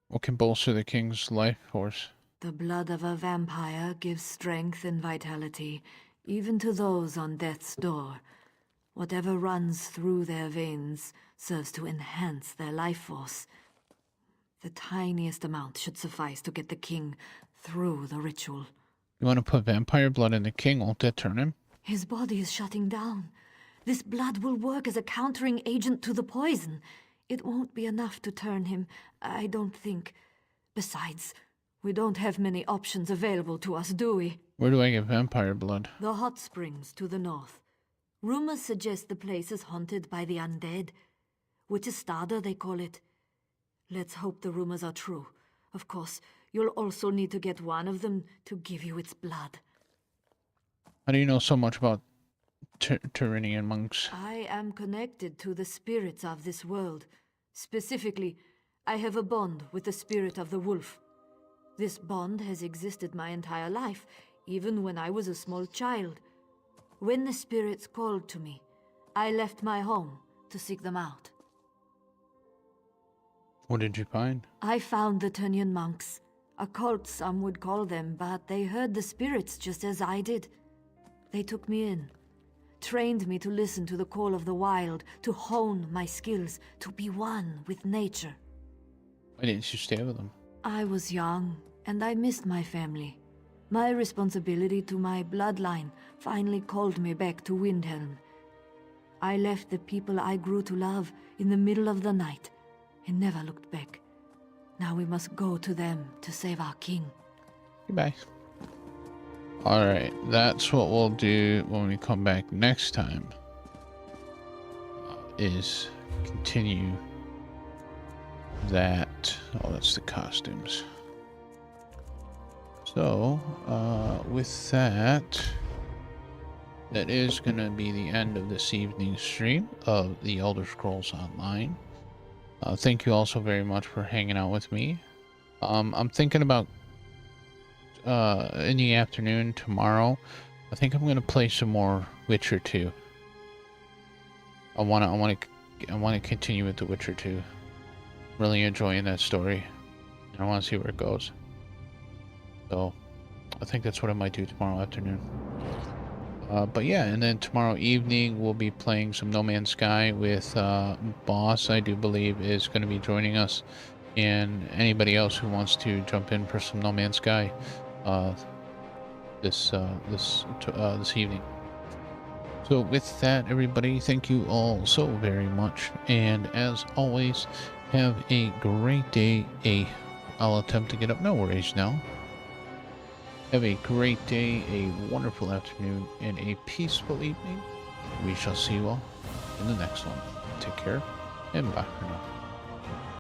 What can bolster the king's life force? The blood of a vampire gives strength and vitality, even to those on death's door. Whatever runs through their veins serves to enhance their life force. The tiniest amount should suffice to get the king through the ritual. You want to put vampire blood in the king? Won't that turn him? His body is shutting down. This blood will work as a countering agent to the poison. It won't be enough to turn him, I don't think. Besides, we don't have many options available to us, do we? Where do I get vampire blood? The hot springs to the north. Rumors suggest the place is haunted by the undead. Witchestada, they call it. Let's hope the rumors are true. Of course, you'll also need to get one of them to give you its blood. How do you know so much about Tyrrhenian monks? I am connected to the spirits of this world. Specifically, I have a bond with the spirit of the wolf. This bond has existed my entire life, even when I was a small child. When the spirits called to me, I left my home to seek them out. What did you find? I found the Ternian monks. A cult, some would call them, but they heard the spirits just as I did. They took me in, trained me to listen to the call of the wild, to hone my skills, to be one with nature. Why didn't you stay with them? I was young, and I missed my family. My responsibility to my bloodline finally called me back to Windhelm. I left the people I grew to love in the middle of the night, and never looked back. Now we must go to them to save our king. Goodbye. Alright, that's what we'll do when we come back next time. Is continue that. Oh, that's the costumes. So, with that, that is going to be the end of this evening's stream of the Elder Scrolls Online. Thank you all so very much for hanging out with me. I'm thinking about in the afternoon tomorrow, I think I'm going to play some more Witcher 2. I want to continue with The Witcher 2. Really enjoying that story. I want to see where it goes. So, I think that's what I might do tomorrow afternoon. But yeah, and then tomorrow evening we'll be playing some No Man's Sky with Boss, I do believe, is going to be joining us. And anybody else who wants to jump in for some No Man's Sky this evening. So with that, everybody, thank you all so very much. And as always, have a great day. I'll attempt to get up. No worries now. Have a great day, a wonderful afternoon, and a peaceful evening. We shall see you all in the next one. Take care, and bye for now.